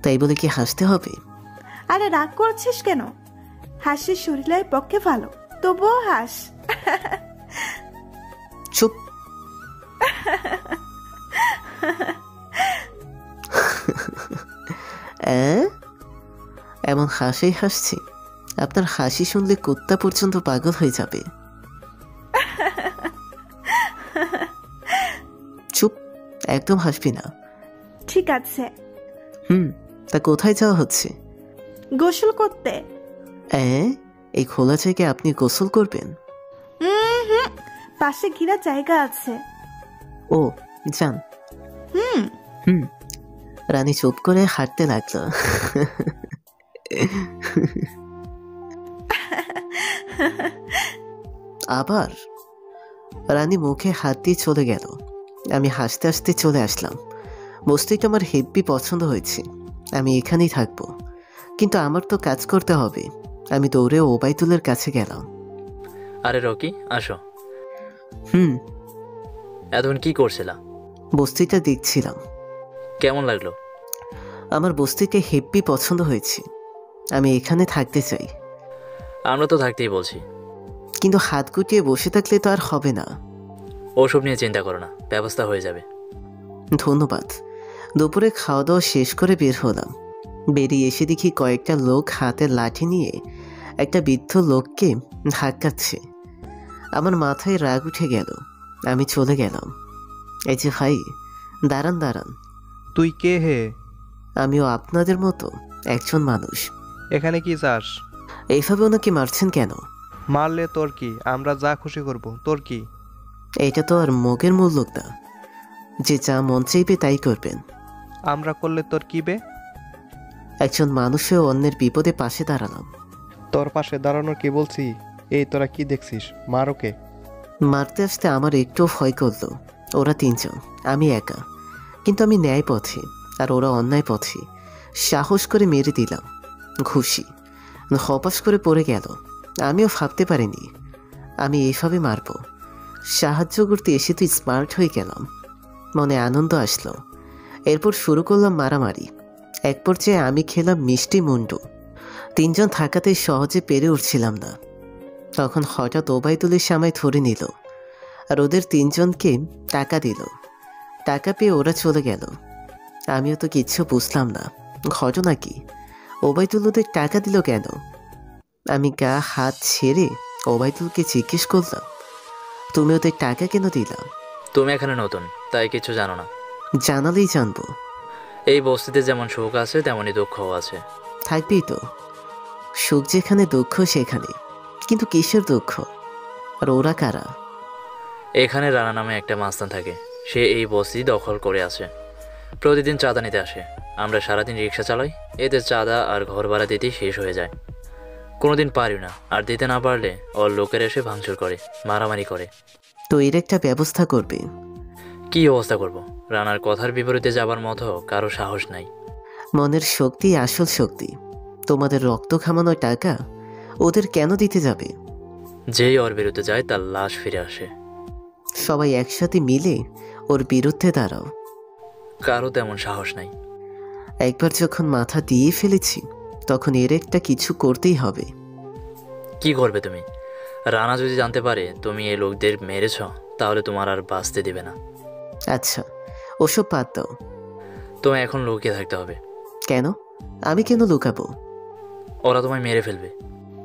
তাই বলে কি হাসতে হবে? আরে রাগ করছিস কেন? হাসি শরীরের পক্ষে ভালো, তবুও হাস। চুপ। এমন হাসেই হাসছি, আপনার হাসি শুনলে কুত্তা পর্যন্ত পাগল হয়ে যাবে। চুপ, একদম হাসবি না। ঠিক আছে। তা কোথায় যাওয়া হচ্ছে? গোসল করতে। এই খোলা জায়গায় আপনি গোসল করবেন? পাশে ঘিরা জায়গা আছে। ও যান। রানী চুপ করে হাঁটতে লাগলো। আবার রানী মুখে হাত দিয়ে চলে গেল। আমি হাসতে হাসতে চলে আসলাম। বস্তুটা আমার হেব্বি পছন্দ হয়েছে, আমি এখানেই থাকবো। কিন্তু আমার তো কাজ করতে হবে। আমি দৌড়ে ওবাইদুলের কাছে গেলাম। আরে রকি, আসো। এতক্ষণ কি করছিলা? বস্তিটা দেখছিলাম। কেমন লাগলো? আমার বস্তিকে হেব্বি পছন্দ হয়েছে, আমি এখানে থাকতে চাই। আমরা তো থাকতেই বলছি। কিন্তু হাত গুটিয়ে বসে থাকলে তো আর হবে না। ওসব নিয়ে চিন্তা করো না, ব্যবস্থা হয়ে যাবে। ধন্যবাদ। দুপুরে খাওয়া দাওয়া শেষ করে বের হলাম। বেরিয়ে এসে দেখি কয়েকটা লোক হাতে লাঠি নিয়ে একটা বৃদ্ধ লোককে ধাক্কাচ্ছে। আমার মাথায় রাগ উঠে গেল। আমি চলে গেলাম। এই যে ভাই, দাঁড়ান দাঁড়ান। তুই কে হে? আমিও আপনাদের মতো একজন মানুষ। এখানে কি চাস? এইভাবে ওনাকে মারছেন কেন? মারলে তোর কি? আমরা যা খুশি করব, তোর কি? এটা তো আর মগের মূল লোক না যে যা মন চাইবে তাই করবেন। আমরা করলে তোর কি বে? একজন মানুষেও অন্যের বিপদে পাশে দাঁড়ালাম। তোর পাশে দাঁড়ানোর কি বলছি? এই তোরা কি দেখছিস? মার ওকে। মারতে আসতে আমার একটু ভয় করলো। ওরা তিনজন, আমি একা। কিন্তু আমি ন্যায় পথে আর ওরা অন্যায় পথে। সাহস করে মেরে দিলাম। খুশি হপাস করে পড়ে গেল। আমিও ভাবতে পারিনি আমি এইভাবে মারব। সাহায্য করতে এসে তুই স্মার্ট হয়ে গেলাম। মনে আনন্দ আসলো। এরপর শুরু করলাম মারামারি। এক পর্যায়ে আমি খেলাম মিষ্টি মুন্ডু। তিনজন থাকাতে সহজে পেরে উঠছিলাম না। তখন হঠাৎ ওবাইদুলের সামায় ধরে নিল আর ওদের তিনজনকে টাকা দিল। টাকা পেয়ে ওরা চলে গেল। আমিও তো কিচ্ছু বুঝলাম না ঘটনা কি। ওবাইদুল ওদের টাকা দিল কেন? আমি গা হাত ছেড়ে ওবাইদুলকে জিজ্ঞেস করলাম, তুমি ওদের টাকা কেন দিলাম? তুমি এখানে নতুন, তাই কিছু জানো না। জানালেই জানবো। এই বস্তিতে যেমন সুখ আছে তেমনই দুঃখও আছে। থাকবেই তো। সুখ যেখানে দুঃখ সেখানে। কিন্তু কিসের দুঃখ? আর ওরা কারা? এখানে রানা নামে একটা মাস্তান থাকে। সে এই বস্তি দখল করে আছে। প্রতিদিন চাঁদা নিতে আসে। আমরা সারাদিন রিক্সা চালাই। এতে চাঁদা আর ঘর ভাড়া দিতেই শেষ হয়ে যায়। কোনোদিন পারি না, আর দিতে না পারলে ওর লোকের এসে ভাঙচুর করে, মারামারি করে। তো এর একটা ব্যবস্থা করবে। কি অবস্থা করব? রানার কথার বিপরীতে যাবার মতো কারো সাহস নাই। মনের শক্তি আসল শক্তি। তোমাদের রক্ত খামানোর টাকা ওদের কেন দিতে যাবে? যেই ওর বিরুদ্ধে যায় তার লাশ ফিরে আসে। সবাই একসাথে মিলে ওর বিরুদ্ধে দাঁড়াও। কারো তেমন সাহস নাই। একবার যখন মাথা দিয়ে ফেলেছি তখন এর একটা কিছু করতেই হবে। কি করবে তুমি? রানা যদি জানতে পারে তুমি এই লোকদের মেরেছ, তাহলে তোমার আর বাঁচতে দিবে না। আচ্ছা, ওসব বাদ দাও। তোমায় এখন লুকিয়ে থাকতে হবে। কেন? আমি কেন লুকাবো? ওরা তোমায় মেরে ফেলবে।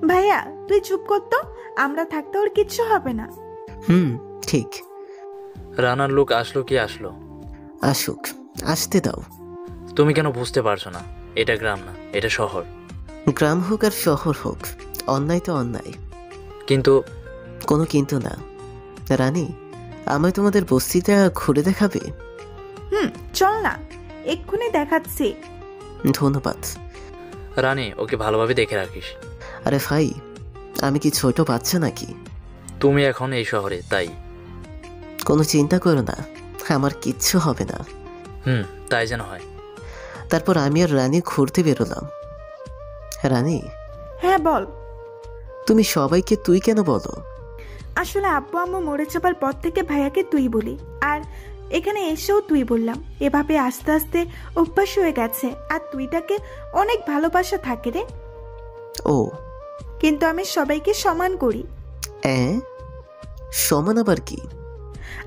ভাইয়া তুই চুপ করতো, আমরা থাকতে ওর কিচ্ছু হবে না। ঠিক। রানার লোক আসলো কি আসলো? আসুক, আসতে দাও। তুমি কেন বুঝতে পারছো না? এটা গ্রাম না, এটা শহর। গ্রাম হোক আর শহর হোক, অন্যায় তো অন্যায়। কিন্তু কোনো কিন্তু না। রানী, আমায় তোমাদের বস্তিটা ঘুরে দেখাবে? চল না, এক্ষুনি দেখাচ্ছি। ধন্যবাদ। রানী, ওকে ভালোভাবে দেখে রাখিস। আরে ভাই, আমি কি ছোট বাচ্চা নাকি? তুমি এখন এই শহরে, তাই কোনো চিন্তা করো না, আমার কিচ্ছু হবে না। তাই যেন হয়। তারপর আমি আর রানী ঘুরতে বেরোলাম। রানী। হ্যাঁ বল। তুমি সবাইকে তুই কেন বলো? আসলে আব্বু আম্মু মরে যাবার পর থেকে ভাইয়াকে তুই বলি, আর এখানে এসেও তুই বললাম। এভাবে আস্তে আস্তে অভ্যাস হয়ে গেছে। আর তুইটাকে অনেক ভালোবাসা থাকে রে। ও, কিন্তু আমি সবাইকে সমান করি। সমান আবার কি?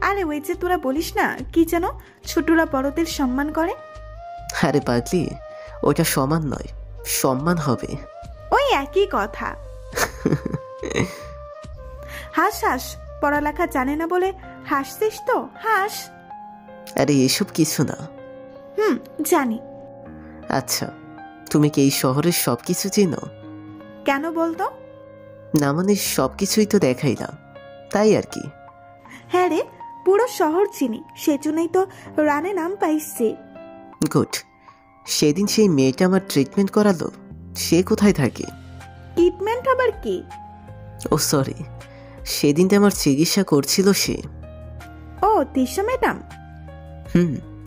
আরে ওই যে তোরা বলিস না কি যেন, ছোটরা বড়দের সম্মান করে। আরে পাগলি, ওটা সমান নয়, সম্মান হবে। ওই একই কথা। হাস হাস, পড়ালেখা জানে না বলে হাসছিস তো, হাস। আরে এসব কিছু না। জানি। আচ্ছা, তুমি কি এই শহরের সব কিছু চিনো? কেন বলতো? না মানে সবকিছুই তো দেখাইলাম, তাই আর কি। হ্যাঁ রে, পুরো শহর চিনি, সেজন্যই তো রানে নাম পাইছি। গুড। সেদিন সেই মেয়েটা আমার ট্রিটমেন্ট করালো, সে কোথায় থাকে? ট্রিটমেন্ট আবার কি? ও সরি, সেদিন তো আমার চিকিৎসা করছিল সে। ও তিশা ম্যাডাম?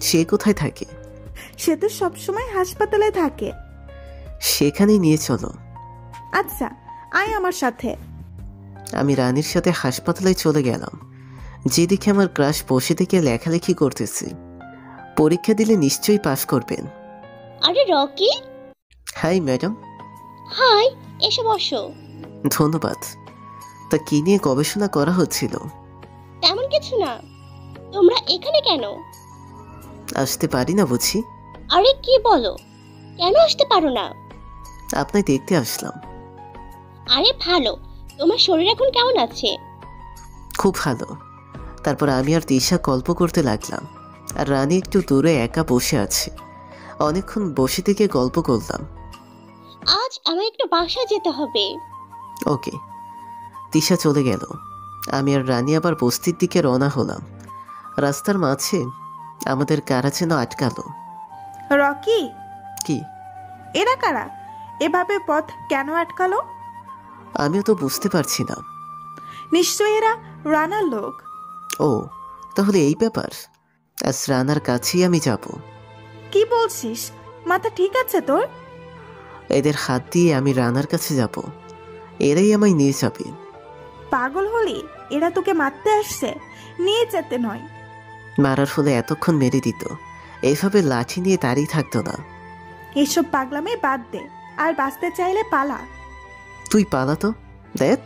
সে কোথায় থাকে? সে তো সবসময় হাসপাতালে থাকে। সেখানেই নিয়ে চলো। আচ্ছা, আয় আমার সাথে। আমি রানীর সাথে হাসপাতালে চলে গেলাম। যেদিকে আমার ক্রাশ বসে থেকে লেখালেখি করতেছি। পরীক্ষা দিলে নিশ্চয়ই পাশ করবেন। আরে রকি। High madam. হাই, এসে বসো। ধন্যবাদ। তা কি নিয়ে গবেষণা করা হচ্ছিল? তেমন কিছু না। তোমরা এখানে কেন? আসতে পারি না বুঝি? আরে কি বলো, কেন আসতে পারো না? আপনাকে দেখতে আসলাম। আরে ভালো, তোমার শরীর এখন কেমন আছে? খুব ভালো। তারপর আমি আর তিশা গল্প করতে লাগলাম, আর রানী একটু দূরে একা বসে আছে। অনেকক্ষণ বসে থেকে গল্প করলাম। আজ আমার একটু বাসায় যেতে হবে। ওকে। তিশা চলে গেল। আমি আর রানী আবার বস্তির দিকে রওনা হলাম। রাস্তার মাঝে আমাদের কারা যেন আটকালো। রকি। কি? এরা কারা? এভাবে পথ কেন আটকালো? আমিও তো বুঝতে পারছি না। নিশ্চয়ই এরা রানার লোক। ও, তাহলে এই ব্যাপার। আজ রানার কাছেই আমি যাব। কি বলছিস? মাথা ঠিক আছে তোর? এদের হাত দিয়ে আমি রানার কাছে যাব, এরাই আমায় নিয়ে যাবে। পাগল হলি? এরা তোকে মারতে আসছে, নিয়ে যেতে নয়। মারার হলে এতক্ষণ মেরে দিত, এইভাবে লাঠি নিয়ে দাঁড়িয়ে থাকতো না। এসব পাগলামে বাদ দে, আর বাঁচতে চাইলে পালা। তুই পালা তো। দেখ,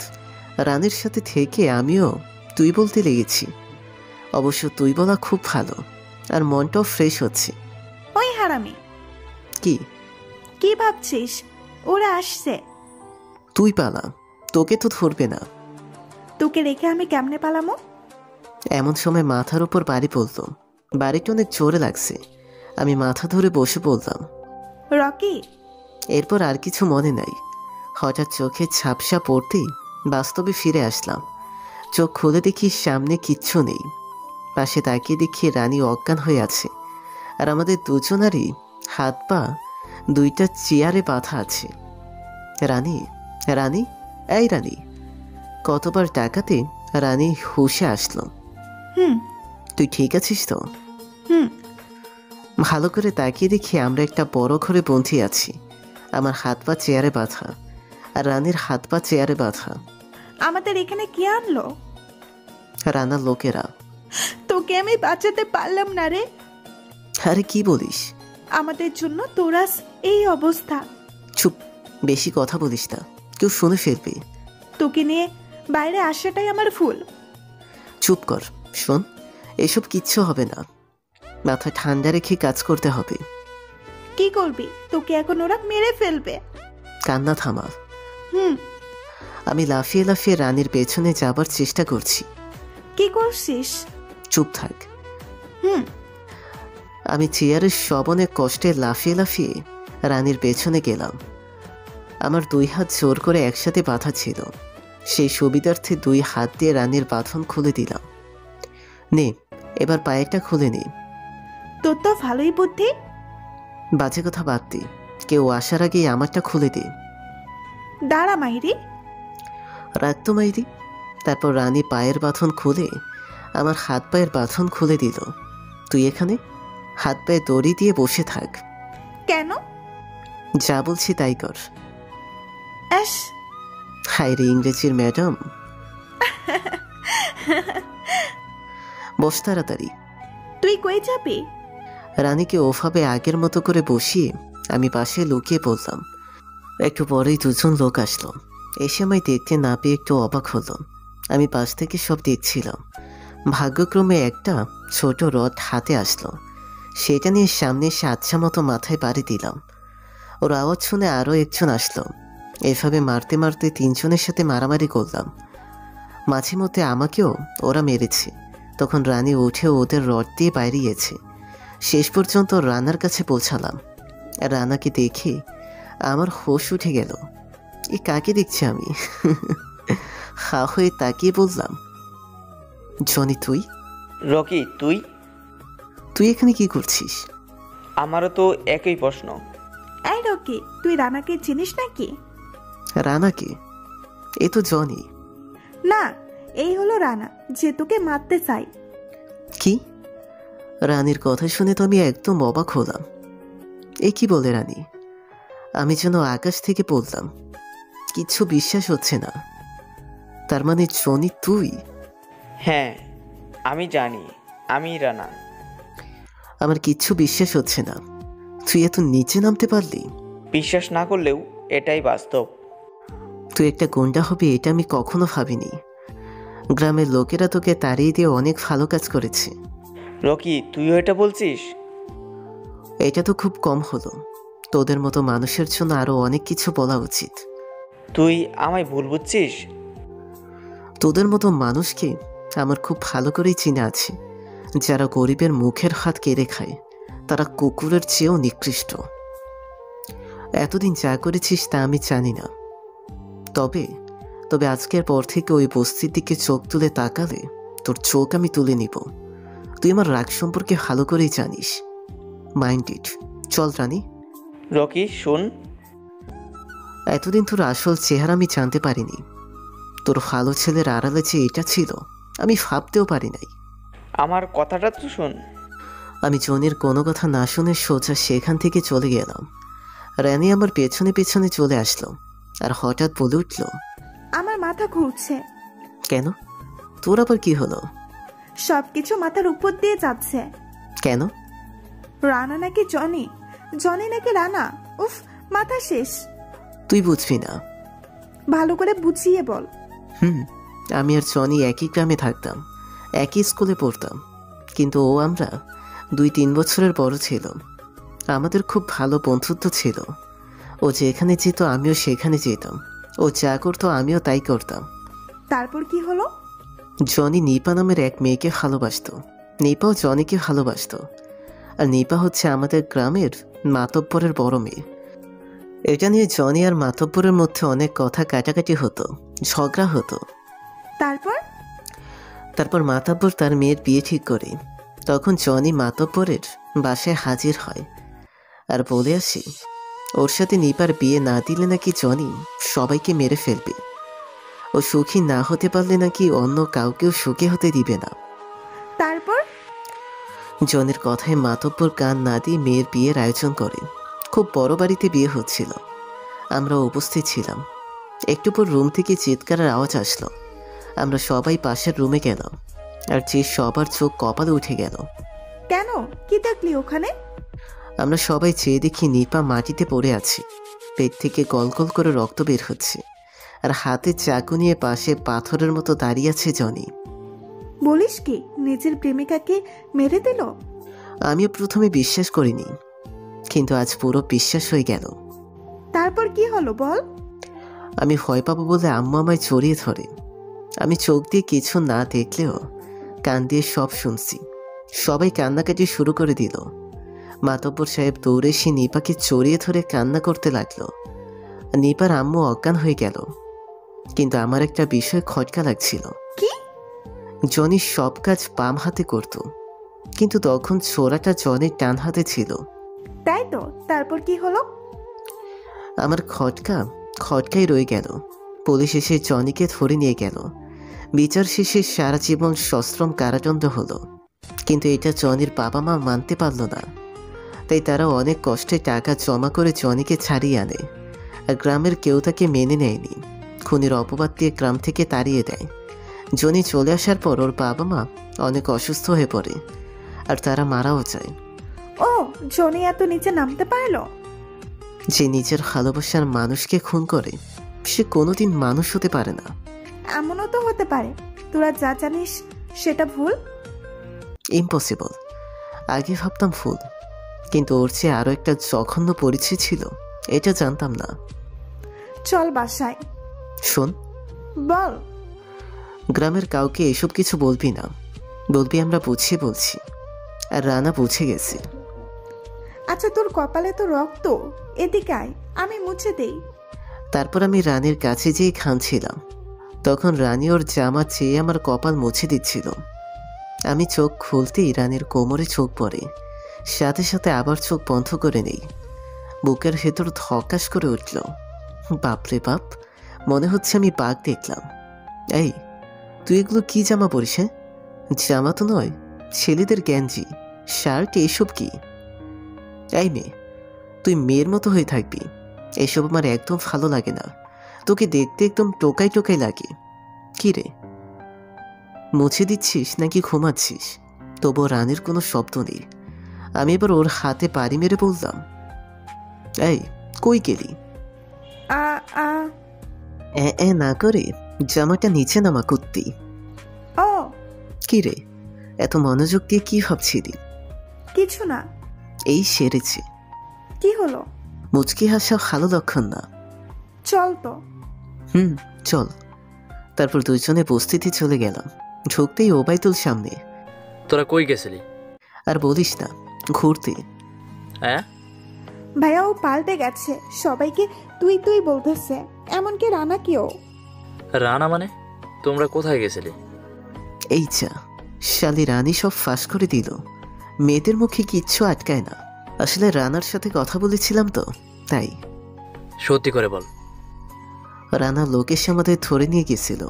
রানীর সাথে থেকে আমিও তুই বলতে লেগেছি। অবশ্য তুই বলা খুব ভালো, আর মনটাও ফ্রেশ হচ্ছে। ওই হারামি। কি? কি ভাবছিস? ওরা আসছে। তুই পালা, তোকে তো ধরবে না। তোকে রেখে আমি কেমনে পালামো? এমন সময় মাথার উপর বাড়ি পড়ল। বাড়িটা অনেক জোরে লাগছে। আমি মাথা ধরে বসে পড়লাম। রকি। এরপর আর কিছু মনে নাই। হঠাৎ চোখে ঝাপসা পড়তেই বাস্তবে ফিরে আসলাম। চোখ খুলে দেখি সামনে কিচ্ছু নেই। পাশে তাকিয়ে দেখি রানী অজ্ঞান হয়ে আছে, আর আমাদের দুজনারই হাত পা দুইটা চেয়ারে বাঁধা আছে। রানী, রানী, এই রানী। কতবার ডাকাতে রানী হুঁশে আসলো। তুই ঠিক আছিস তো? ভালো করে তাকিয়ে দেখি আমরা একটা বড় ঘরে বন্ধি আছি। আমার হাত পা চেয়ারে বাঁধা, আর রানীর হাত পা চেয়ারে বাঁধা। আমাদের এখানে কি আনলো? রানার লোকেরা। তোকে আমি বাঁচাতে পারলাম না রে। আরে কি বলিস? আমাদের জন্য তোরাস এই অবস্থা। চুপ, বেশি কথা বলিস না, কেউ শুনে ফেলবে। তোকে নিয়ে বাইরে আসাটাই আমার ভুল। চুপ কর। শোন, এসব কিচ্ছু হবে না। মাথা ঠান্ডা রেখে কাজ করতে হবে। কি করবি? তোকে এখন ওরা মেরে ফেলবে। কান্না থামা। আমি লাফিয়ে লাফিয়ে রানীর পেছনে যাবার চেষ্টা করছি। কি করছিস? চুপ থাক। আমি চেয়ারের অনেক কষ্টে লাফিয়ে লাফিয়ে রানীর পেছনে গেলাম। আমার দুই হাত জোর করে একসাথে বাঁধা ছিল। সেই সুবিধার্থে দুই হাত দিয়ে রানীর বাঁধন খুলে দিলাম। নে, এবার পায়েটা খুলে নে। তোর তো ভালোই বুদ্ধি। বাজে কথা বাদ দি, কেউ আসার আগেই আমারটা খুলে দে। দাঁড়া মাইরি। রাখ তো মাইরি। তারপর রানী পায়ের বাঁধন খুলে আমার হাত পায়ের বাঁধন খুলে দিল। তুই এখানে হাত পায়ে দড়ি দিয়ে বসে থাক। কেন? যা বলছি তাই কর। হাই রে ইংরেজির ম্যাডাম। বস তাড়াতাড়ি। তুই কই যাবি? রানীকে ওভাবে আগের মতো করে বসিয়ে আমি পাশে লুকিয়ে পড়লাম। একটু পরেই দুজন লোক আসলো। এসে আমায় দেখতে না পেয়ে একটু অবাক হলো। আমি পাশ থেকে সব দেখছিলাম। ভাগ্যক্রমে একটা ছোট রড হাতে আসলো। সেটা নিয়ে সামনে এসে আচ্ছা মতো মাথায় বাড়ি দিলাম। ওর আওয়াজ শুনে আরও একজন আসলো। এভাবে মারতে মারতে তিনজনের সাথে মারামারি করলাম। মাঝে মধ্যে আমাকেও ওরা মেরেছে। তখন রানী উঠে ওদের রড দিয়ে বাইরিয়েছে। শেষ পর্যন্ত রানার কাছে পৌঁছালাম। রানাকে দেখে আমার হোশ উঠে গেল। এ কাকে দেখছি আমি? হা হয়ে তাকিয়ে বললাম, জনি তুই? রকি তুই? তুই এখানে কি করছিস? আমারও তো একই প্রশ্ন। এই রকি, তুই রানাকে চিনিস নাকি? রানাকে? এ তো জনি। না, এই হলো রানা যে তোকে মারতে চাই। কি? রানীর কথা শুনে তো আমি একদম অবাক হলাম। এ কি বলে রানী? আমি যেন আকাশ থেকে পড়লাম। কিচ্ছু বিশ্বাস হচ্ছে না। তার মানে জনি তুই? হ্যাঁ, আমি জানি আমি রানা। আমার কিচ্ছু বিশ্বাস হচ্ছে না। তুই এত নিচে নামতে পারলি? বিশ্বাস না করলেও এটাই বাস্তব। তুই একটা গুন্ডা হবে এটা আমি কখনো ভাবিনি। গ্রামের লোকেরা তোকে তাড়িয়ে দিয়ে অনেক ভালো কাজ করেছে। রকি তুইও এটা বলছিস? এটা তো খুব কম হলো। তোদের মতো মানুষের জন্য আরো অনেক কিছু বলা উচিত। তুই আমায় ভুল বুঝছিস? তোদের মতো মানুষকে আমার খুব ভালো করেই চিনা আছে। যারা গরিবের মুখের হাত কেড়ে খায় তারা কুকুরের চেয়েও নিকৃষ্ট। এতদিন যা করেছিস তা আমি জানি না। তবে তবে আজকের পর থেকে ওই বস্তির দিকে চোখ তুলে তাকালে তোর চোখ আমি তুলে নিব। তুই আমার রাগ সম্পর্কে ভালো করেই জানিস। Mind it. চল রানী। রকি শোন, এতদিন তোর আসল চেহারা আমি জানতে পারিনি। তোর ভালো ছেলের আড়ালে যে এটা ছিল আমি ভাবতেও পারি নাই। আমার কথাটা তো শোন। আমি জনির কোনো কথা না শুনে সোজা সেখান থেকে চলে গেলাম। রানী আমার পেছনে পেছনে চলে আসলো আর হঠাৎ বলে উঠল, আমার মাথা ঘুরছে। কেন? তোর আবার কি হলো? সবকিছু মাথার উপর দিয়ে যাচ্ছে। কেন? রানা নাকি জনি, জনি নাকি রানা। উফ, মাথা শেষ। তুই বুঝবি না। ভালো করে বুঝিয়ে বল। আমি আর জনি একই গ্রামে থাকতাম, একই স্কুলে পড়তাম, কিন্তু ও আমরা 2-3 বছরের বড় ছিল। আমাদের খুব ভালো বন্ধুত্ব ছিল। ও যেখানে যেত আমিও সেখানে যেতাম। ও যা করতো আমিও তাই করতাম। তারপর কি হলো? জনি নিপা নামের এক মেয়েকে ভালোবাসতো। নিপাও জনিকে ভালোবাসতো। আর নিপা হচ্ছে আমাদের গ্রামের মাতব্বরের বড় মেয়ে। এটা নিয়ে জনি আর মাতব্বরের মধ্যে অনেক কথা কাটাকাটি হতো, ঝগড়া হতো। তারপর মাতব্বর তার মেয়ের বিয়ে ঠিক করে। তখন জনি মাতব্বরের বাসায় হাজির হয় আর বলে আসে ওর সাথে নিপার বিয়ে না দিলে নাকি জনি সবাইকে মেরে ফেলবে। ও সুখী না হতে পারলে নাকি অন্য কাউকেও সুখী হতে দিবে না। তারপর জনের কথায় মাতব্বর কান না দিয়ে মেয়ের বিয়ের আয়োজন করে। খুব বড় বাড়িতে বিয়ে হচ্ছিল। আমরা উপস্থিত ছিলাম। একটু পর রুম থেকে চিৎকারের আওয়াজ আসলো। আমরা সবাই পাশের রুমে গেলাম আর যে সবার চোখ কপালে উঠে গেল। কেন? কি দেখলি ওখানে? আমরা সবাই চেয়ে দেখি নিপা মাটিতে পড়ে আছে। পেট থেকে গলগল করে রক্ত বের হচ্ছে আর হাতে চাকু নিয়ে পাশে পাথরের মতো দাঁড়িয়ে আছে জনি। বলিস কি, নিজের প্রেমিকাকে মেরে দিল? আমিও প্রথমে বিশ্বাস করিনি, কিন্তু আজ পুরো বিশ্বাস হয়ে গেল। তারপর কি হলো বল? আমি ভয় পাবো বলে আম্মু আমায় জড়িয়ে ধরে। আমি চোখ দিয়ে কিছু না দেখলেও কান দিয়ে সব শুনছি। সবাই কান্নাকাটি শুরু করে দিল। মাতব্বর সাহেব দৌড়ে এসে নিপাকে জড়িয়ে ধরে কান্না করতে লাগলো। নিপার আম্মু অজ্ঞান হয়ে গেল। কিন্তু আমার একটা বিষয় খটকা লাগছিল। কি? জনি সব কাজ বাম হাতে করত, কিন্তু তখন ছোরাটা জনির ডান হাতে ছিল। তাই তো, তারপর কি হলো? আমার খটকাই রয়ে গেল। পুলিশ এসে জনিকে ধরে নিয়ে গেল। বিচার শেষে সারা জীবন সশ্রম কারাদণ্ড হলো। কিন্তু এটা জনির বাবা মা মানতে পারল না। তাই তারা অনেক কষ্টে টাকা জমা করে জনিকে ছাড়িয়ে আনে। আর গ্রামের কেউ তাকে মেনে নেয়নি। খুনির অপবাদ দিয়ে গ্রাম থেকে তাড়িয়ে দেয়। জনি চলে আসার পর ওর বাবা মা অনেক অসুস্থ হয়ে পড়ে আর তারা মারাও যায়। ও, জনি এত নিচে নামতে পারলো? যে নিজের ভালোবাসার মানুষকে খুন করে সে কোনোদিন মানুষ হতে পারে না। এমনও তো হতে পারে তোরা যা জানিস সেটা ভুল। ইম্পসিবল। আগে ভাবতাম ভুল, কিন্তু ওর চেয়ে আরো একটা জঘন্য পরিচয় ছিল এটা জানতাম না। চল বাসায়। শোন, বল। গ্রামের কাউকে এসব কিছু বলবি না, বলবি আমরা বুঝিয়ে বলছি। আর রানা বুঝে গেছে। আচ্ছা, তোর কপালে তো রক্ত, এদিকে আয়, আমি মুছে দেই। তারপর আমি রানীর কাছে যেয়ে খামছিলাম, তখন রানী ওর জামা চেয়ে আমার কপাল মুছে দিচ্ছিল। আমি চোখ খুলতেই রানীর কোমরে চোখ পড়ে, সাথে সাথে আবার চোখ বন্ধ করে নেই। বুকের ভেতর ধকাস করে উঠল। বাপরে বাপ, মনে হচ্ছে আমি বাঘ দেখলাম। এই, তুই এগুলো কি জামা পরিস? হ্যাঁ, জামা তো নয়, ছেলেদের গেঞ্জি, শার্ট, এসব কি? এই মেয়ে, তুই মেয়ের মতো হয়ে থাকবি, এসব আমার একদম ভালো লাগে না। তোকে দেখতে একদম টোকাই টোকাই লাগে। কি রে, মুছে দিচ্ছিস নাকি ঘুমাচ্ছিস? তবুও রানীর কোনো শব্দ নেই। আমি এবার ওর হাতে পাড়ি মেরে বললাম, এই কই গেলি? না করে জামাটা নিচে নামা কুত্তি। ও কি রে, এত মনোযোগ দিয়ে কি ভাবছিলি? কিছু না। এই সেরেছে। কি হলো? মুচকি হাসা ভালো লক্ষণ না। চল তো। চল। তারপর দুজনে বস্তিতে চলে গেলাম। ঢুকতেই ওবায়দুল সামনে। তোরা কই গেছিলি? আর বলিস না, ঘুরতে। হ্যাঁ ভাইয়া, ও পাল্টে গেছে, সবাইকে তুই তুই বলতেছে, এমনকি রানাকেও। রানা মানে? তোমরা কোথায় গেছিলে? এই চা, শালি রানী সব ফাঁস করে দিল। মেয়েদের মুখে কিচ্ছু আটকায় না। আসলে রানার সাথে কথা বলেছিলাম তো, তাই। সত্যি করে বল। রানা লোকেশ আমাদের ধরে নিয়ে গেছিল।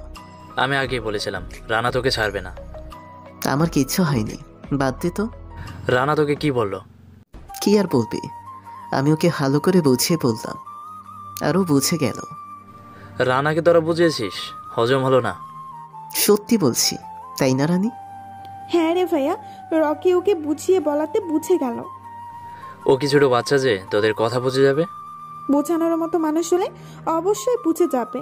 আমি আগেই বলেছিলাম রানা তোকে ছাড়বে না। আমার কিচ্ছু হয়নি, বাদ দে তো। রানা তোকে কি বললো? কি আর বলবি, আমি ওকে ভালো করে বুঝিয়ে বললাম, আরও বুঝে গেল। রানাকে তোরা বুঝিয়েছিস, হজম হলো না? সত্যি বলছি, তাই না রানী? হ্যাঁ রে ভাইয়া, রকি ওকে বুঝিয়ে বলাতে বুঝে গেল। ও কি ছোট বাচ্চা যে তোদের কথা বুঝে যাবে? বোঝানোর মতো মানুষ হলে অবশ্যই বুঝে যাবে।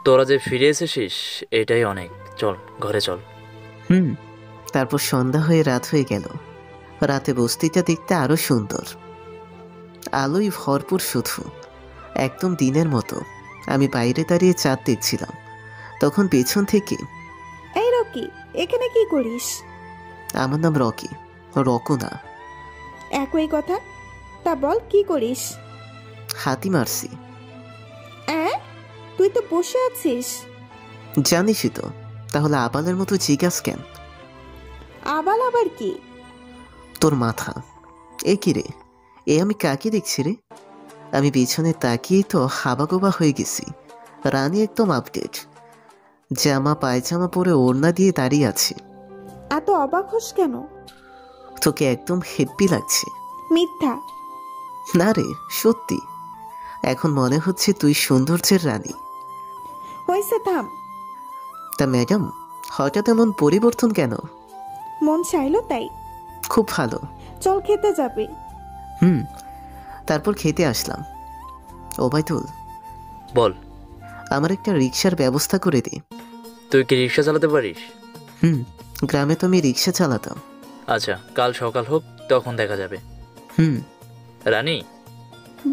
তোরা যে ফিরে এসেছিস এটাই অনেক। চল ঘরে চল। তারপর সন্ধ্যা হয়ে রাত হয়ে গেল। রাতে বস্তিটা দেখতে আরো সুন্দর, আলোয় ভরপুর, শুধু একদম দিনের মতো। আমি বাইরে দাঁড়িয়ে চাঁদ দেখছিলাম, তখন পেছন থেকে, এই রকি, এখানে কি করিস? আমার নাম রকি, রকো না। একই কথা, তা বল কি করিস? হাতি মারছি। তুই তো বসে আছিস। জানিসই তো, তাহলে আবালের মতো জিজ্ঞাস কেন? আবাল আবার কি? তোর মাথা। এ কি রে, এ আমি কাকে দেখছি রে? আমি পিছনে তাকিয়ে তো হাবাগোবা হয়ে গেছি। রানী একদম আপডেট, জামা পায়জামা পরে ওড়না দিয়ে দাঁড়িয়ে আছে। এত অবাক হোস কেন? তোকে একদম হেব্বি লাগছে। মিথ্যা। না রে, সত্যি। এখন মনে হচ্ছে তুই সৌন্দর্যের রানী। হয়েছে, থাম। তা ম্যাডাম, হঠাৎ এমন পরিবর্তন কেন? মন চাইলো তাই। খুব ভালো, চল খেতে যাবে। তারপর খেতে আসলাম। ওবায়দুল, বল। আমার একটা রিক্সার ব্যবস্থা করে দে। তুই কি রিক্সা চালাতে পারিস? গ্রামে তো আমি রিক্সা চালাতাম। আচ্ছা, কাল সকাল হোক, তখন দেখা যাবে। রানী,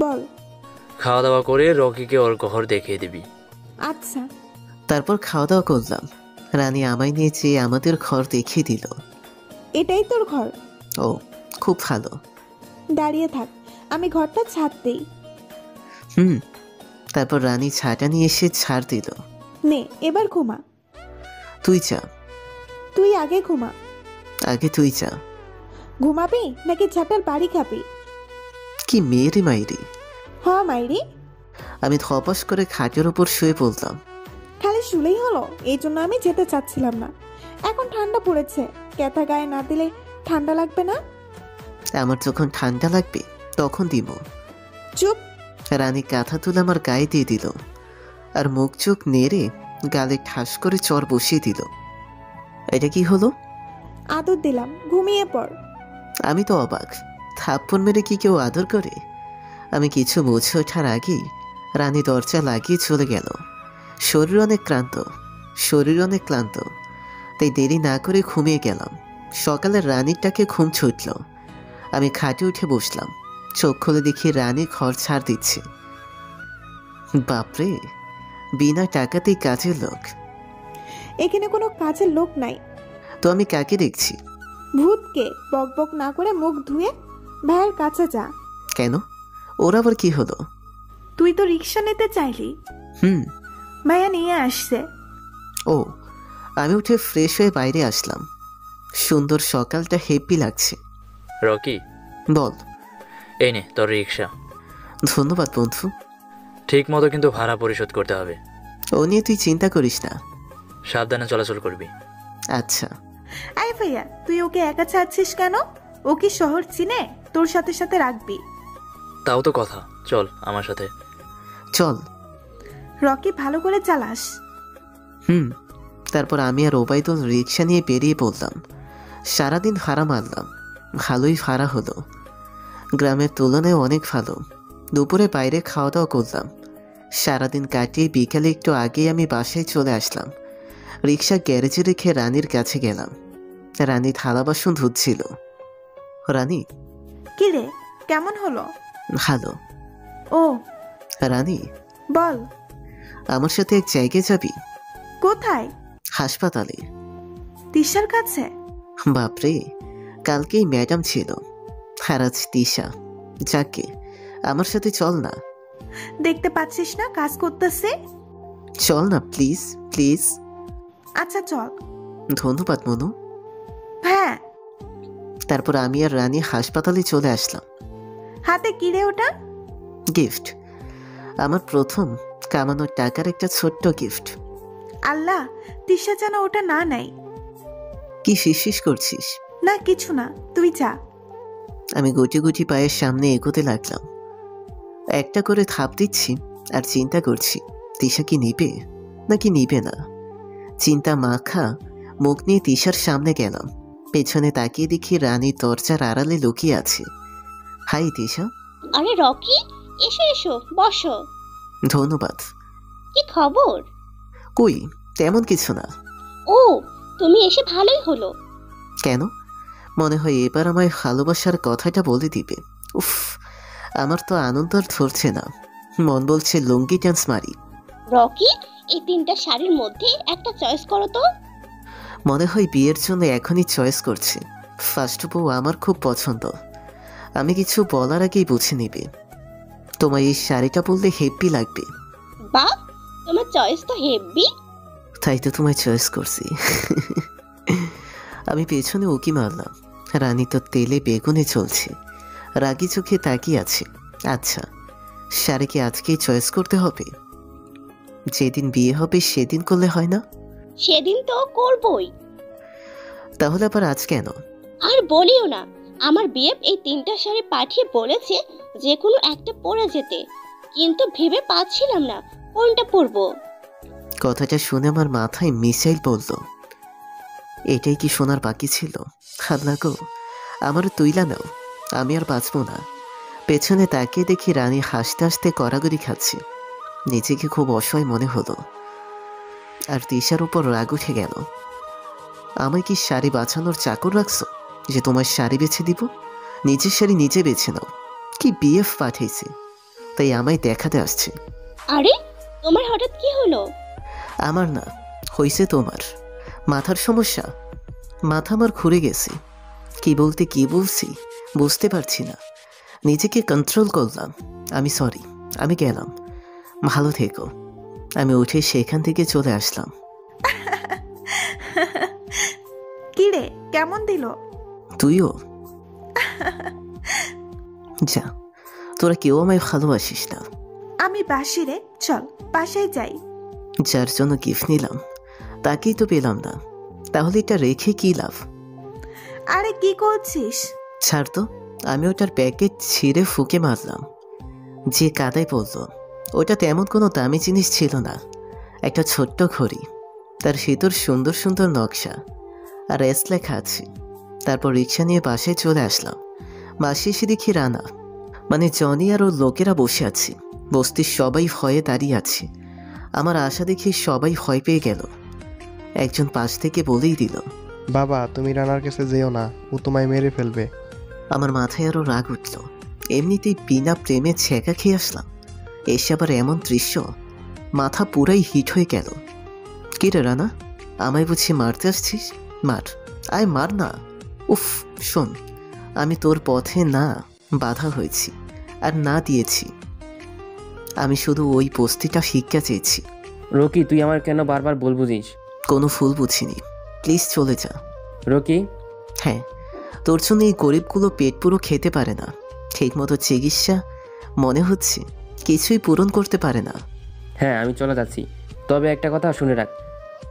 বল। খাওয়া দাওয়া করে রকিকে ওর ঘর দেখিয়ে দিবি। আচ্ছা। তারপর খাওয়া দাওয়া করলাম। রানী আমায় নিয়ে যেয়ে আমাদের ঘর দেখিয়ে দিল। এটাই তোর ঘর? ও, খুব ভালো। দাঁড়িয়ে থাক, আমি ঘরটা ছাড় দেই। তারপর রানী ছাটা নিয়ে এসে ছাড় দিল। নে, এবার ঘুমা। তুই যা। তুই আগে ঘুমা। আগে তুই যা। ঘুমাবি নাকি ছাটার বাড়ি খাবি? কি মেয়েরে মাইরি। হ্যাঁ মাইরি। আমি ধপাস করে খাটের উপর শুয়ে পড়লাম। খালি শুলেই হলো, এই জন্য আমি যেতে চাচ্ছিলাম না। এখন ঠান্ডা পড়েছে, কেথা গায়ে না দিলে ঠান্ডা লাগবে না? আমার যখন ঠান্ডা লাগবে তখন দিব। চুপ। রানী কাঁথা তুলে আমার গায়ে দিয়ে দিল, আর মুখ চোখ নেড়ে গালে ঠাস করে চর বসিয়ে দিল। এটা কি হলো? আদর দিলাম, ঘুমিয়ে পড়। আমি তো অবাক, থাপ্পড় মেরে কি কেউ আদর করে? আমি কিছু বুঝে ওঠার আগেই রানী দরজা লাগিয়ে চলে গেল। শরীর অনেক ক্লান্ত, তাই দেরি না করে ঘুমিয়ে গেলাম। সকালে রানীরটাকে ঘুম ছুটল। আমি খাটে উঠে বসলাম। চোখ খুলে দেখি রানী ঘর ছাড় দিচ্ছে। বাপরে, বিনা টাকাতেই কাজের লোক। এখানে কোনো কাজের লোক নাই। তো আমি কাকে দেখছি? ভূতকে। বক বক না করে মুখ ধুয়ে ভাইয়ের কাছে যা। কেন? ওর আবার কি হলো? তুই তো রিক্সা নিতে চাইলি, ভাইয়া নিয়ে আসছে। ও, আমি উঠে ফ্রেশ হয়ে বাইরে আসলাম। সুন্দর সকালটা হেপি লাগছে। রকি, বল। এই নে তোর রিক্সা। ধন্যবাদ বন্ধু। ঠিক মতো কিন্তু ভাড়া পরিশোধ করতে হবে। ও নিয়ে তুই চিন্তা করিস না। সাবধানে চলাচল করবি। আচ্ছা। আই ভাইয়া, তুই ওকে একা ছাড়ছিস কেন? ও কি শহর চিনে? তোর সাথে সাথে রাখবি। তাও তো কথা, চল আমার সাথে। চল। রকি, ভালো করে চালাস। তারপর আমি আর ওবায়দুল রিক্সা নিয়ে বেরিয়ে পড়লাম। সারাদিন ভাড়া মারলাম, ভালোই ভাড়া হলো। গ্রামের তুলনায় অনেক ভালো। দুপুরে বাইরে খাওয়া দাওয়া করলাম। সারাদিন কাটিয়ে বিকালে একটু আগেই আমি বাসায় চলে আসলাম। রিক্সা গ্যারেজে রেখে রানীর কাছে গেলাম। রানী থালা বাসন ধুচ্ছিল। রানী। কি রে, কেমন হলো? ভালো। ও রানী, বল। আমার সাথে এক জায়গায় যাবি? কোথায়? হাসপাতালে। তিশার কাছে? বাপরে, কালকেই ম্যাডাম ছিল, আর আজ তিশা। যাকে, আমার সাথে চল না। দেখতে পাচ্ছিস না কাজ করতেছে? চল না প্লিজ প্লিজ। আচ্ছা চল। ধন্যবাদ মনু। হ্যাঁ। তারপর আমি আর রানী হাসপাতালে চলে আসলাম। হাতে কি রে ওটা? গিফট। আমার প্রথম কামানোর টাকার একটা ছোট্ট গিফট। আল্লাহ, তিশা যেন ওটা না নেয়। কি ফিসফিস করছিস? না কিছু না, তুই যা। আমি গুটি গুটি পায়ের সামনে এগোতে লাগলাম। একটা করে থাপ দিচ্ছি আর চিন্তা করছি, তিশা কি নিবে নাকি নিবে না। চিন্তা মাখা মুখ নিয়ে তিশার সামনে গেলাম। পেছনে তাকিয়ে দেখি রানী দরজার আড়ালে লুকিয়ে আছে। হাই তিশা। আরে রকি, এসো এসো, বসো। ধন্যবাদ। কি খবর? কই, তেমন কিছু না। ও, তুমি এসে ভালোই হলো। কেন? মনে হয় এবার আমায় ভালোবাসার কথাটা বলে দিবে। উফ, আমার তো আনন্দ আর ধরছে না। মন বলছে লুঙ্গি ডান্স মারি। রকি, এই 3টা শাড়ির মধ্যে একটা চয়েস করো তো। মনে হয় বিয়ের জন্য এখনই চয়েস করছে। ফার্স্ট বউ আমার খুব পছন্দ। আমি কিছু বলার আগেই বুঝে নিবে। তোমার এই শাড়িটা পরলে হেব্বি লাগবে। বাহ, তোমার চয়েস তো হেব্বি। তাই তো তোমায় চয়েস করছি। আমি পেছনে উকি মারলাম। রানী তো তেলে বেগুনে চলছে, রাগি চোখে তাকিয়ে আছে। আচ্ছা, শাড়ি কি আজকেই চয়েস করতে হবে? যেদিন বিয়ে হবে সেদিন করলে হয় না? সেদিন তো করবই। তাহলে আবার আজ কেন? আর বলিও না, আমার বিয়েপ এই 3টা শাড়ি পাঠিয়ে বলেছে যে কোনো একটা পরে যেতে, কিন্তু ভেবে পাচ্ছিলাম না কোনটা পরবো। কথাটা শুনে আমার মাথায় মিসাইল বলল। এটাই কি শোনার বাকি ছিল? আল্লাহ গো, আমার তুইলা নাও, আমি আর বাঁচবো না। পেছনে তাকিয়ে দেখি রানী হাসতে হাসতে কড়াগড়ি খাচ্ছে। নিজেকে খুব অসহায় মনে হলো, আর তিশার উপর রাগ উঠে গেল। আমায় কি শাড়ি বাছানোর চাকর রাখছো যে তোমার শাড়ি বেছে দিব? নিজের শাড়ি নিজে বেছে নাও। কি বিএফ পাঠিয়েছে, তাই আমায় দেখাতে আসছে। আরে, তোমার হঠাৎ কি হলো? আমার না, হইছে তোমার। মাথার সমস্যা। মাথা আমার ঘুরে গেছে। কি বলতে কি বলছি বুঝতে পারছি না। নিজেকে কন্ট্রোল করলাম। আমি সরি, আমি গেলাম। ভালো থেকো। আমি উঠে সেখান থেকে চলে আসলাম। কি রে, কেমন দিল? তুইও যা, তোরা কেউ আমায় ভালোবাসিস না। আমি বাসি রে, চল বাসায় যাই। যার জন্য গিফট নিলাম তাকেই তো পেলাম না, তাহলে এটা রেখে কি লাভ? আরে কি করছিস? ছাড় তো। আমি ওটার প্যাকেট ছিঁড়ে ফুঁকে মারলাম। যে কাদায় পড়লো। ওটা তেমন কোনো দামি জিনিস ছিল না। একটা ছোট্ট ঘড়ি, তার ভিতর সুন্দর সুন্দর নকশা আর এস লেখা আছে। তারপর রিক্সা নিয়ে বাসায় চলে আসলাম। বাসে এসে দেখি রানা, মানে জনি আর ওর লোকেরা বসে আছে। বস্তির সবাই ভয়ে দাঁড়িয়ে আছে। আমার আশা দেখে সবাই ভয় পেয়ে গেল। একজন পাশ থেকে বলেই দিল, বাবা তুমি রানার কাছে যেও না, ও তোমায় মেরে ফেলবে। আমার মাথায় আরো রাগ উঠল। এমনিতেই বিনা প্রেমে ছেঁকা খেয়ে আসলাম। এসে আবার এমন দৃশ্য, মাথা পুরাই হিট হয়ে গেল। কি রে রানা, আমায় বুঝি মারতে আসছিস? মার, আয় মার না। উফ, শোন, আমি তোর পথে না বাধা হয়েছি আর না দিয়েছি। আমি শুধু ওই বস্তিটা শিক্ষা চেয়েছি। রকি, তুই আমার কেন বারবার ভুল বুঝিস? কোনো ভুল বুঝিনি, প্লিজ চলে যা। রকি, হ্যাঁ, তোর জন্য এই গরিবগুলো পেট পুরো খেতে পারে না, ঠিকমতো চিকিৎসা মনে হচ্ছে কিছুই পূরণ করতে পারে না। হ্যাঁ আমি চলে যাচ্ছি, তবে একটা কথা শুনে রাখ,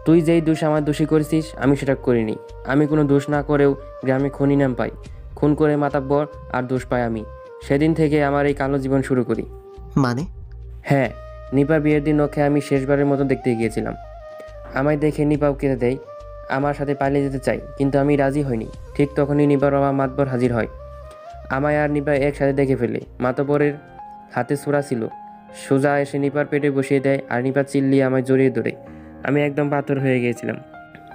তুই যেই দোষ আমার দোষী করেছিস আমি সেটা করিনি। আমি কোনো দোষ না করেও গ্রামে খুনি নাম পাই, খুন করে মাতাব্বর আর দোষ পাই আমি। সেদিন থেকে আমার এই কালো জীবন শুরু করি। মানে? হ্যাঁ, নিপার বিয়ের দিন ওকে আমি শেষবারের মতো দেখতে গিয়েছিলাম। আমায় দেখে নিপাও কেঁদে দেয়, আমার সাথে পালিয়ে যেতে চাই, কিন্তু আমি রাজি হইনি। ঠিক তখনই নিপার বাবা মাতবর হাজির হয়। আমায় আর নিপা একসাথে দেখে ফেলে। মাতবরের হাতে ছোড়া ছিল, সোজা এসে নিপার পেটে বসিয়ে দেয় আর নিপা চিল্লিয়ে আমায় জড়িয়ে ধরে। আমি একদম পাথর হয়ে গিয়েছিলাম।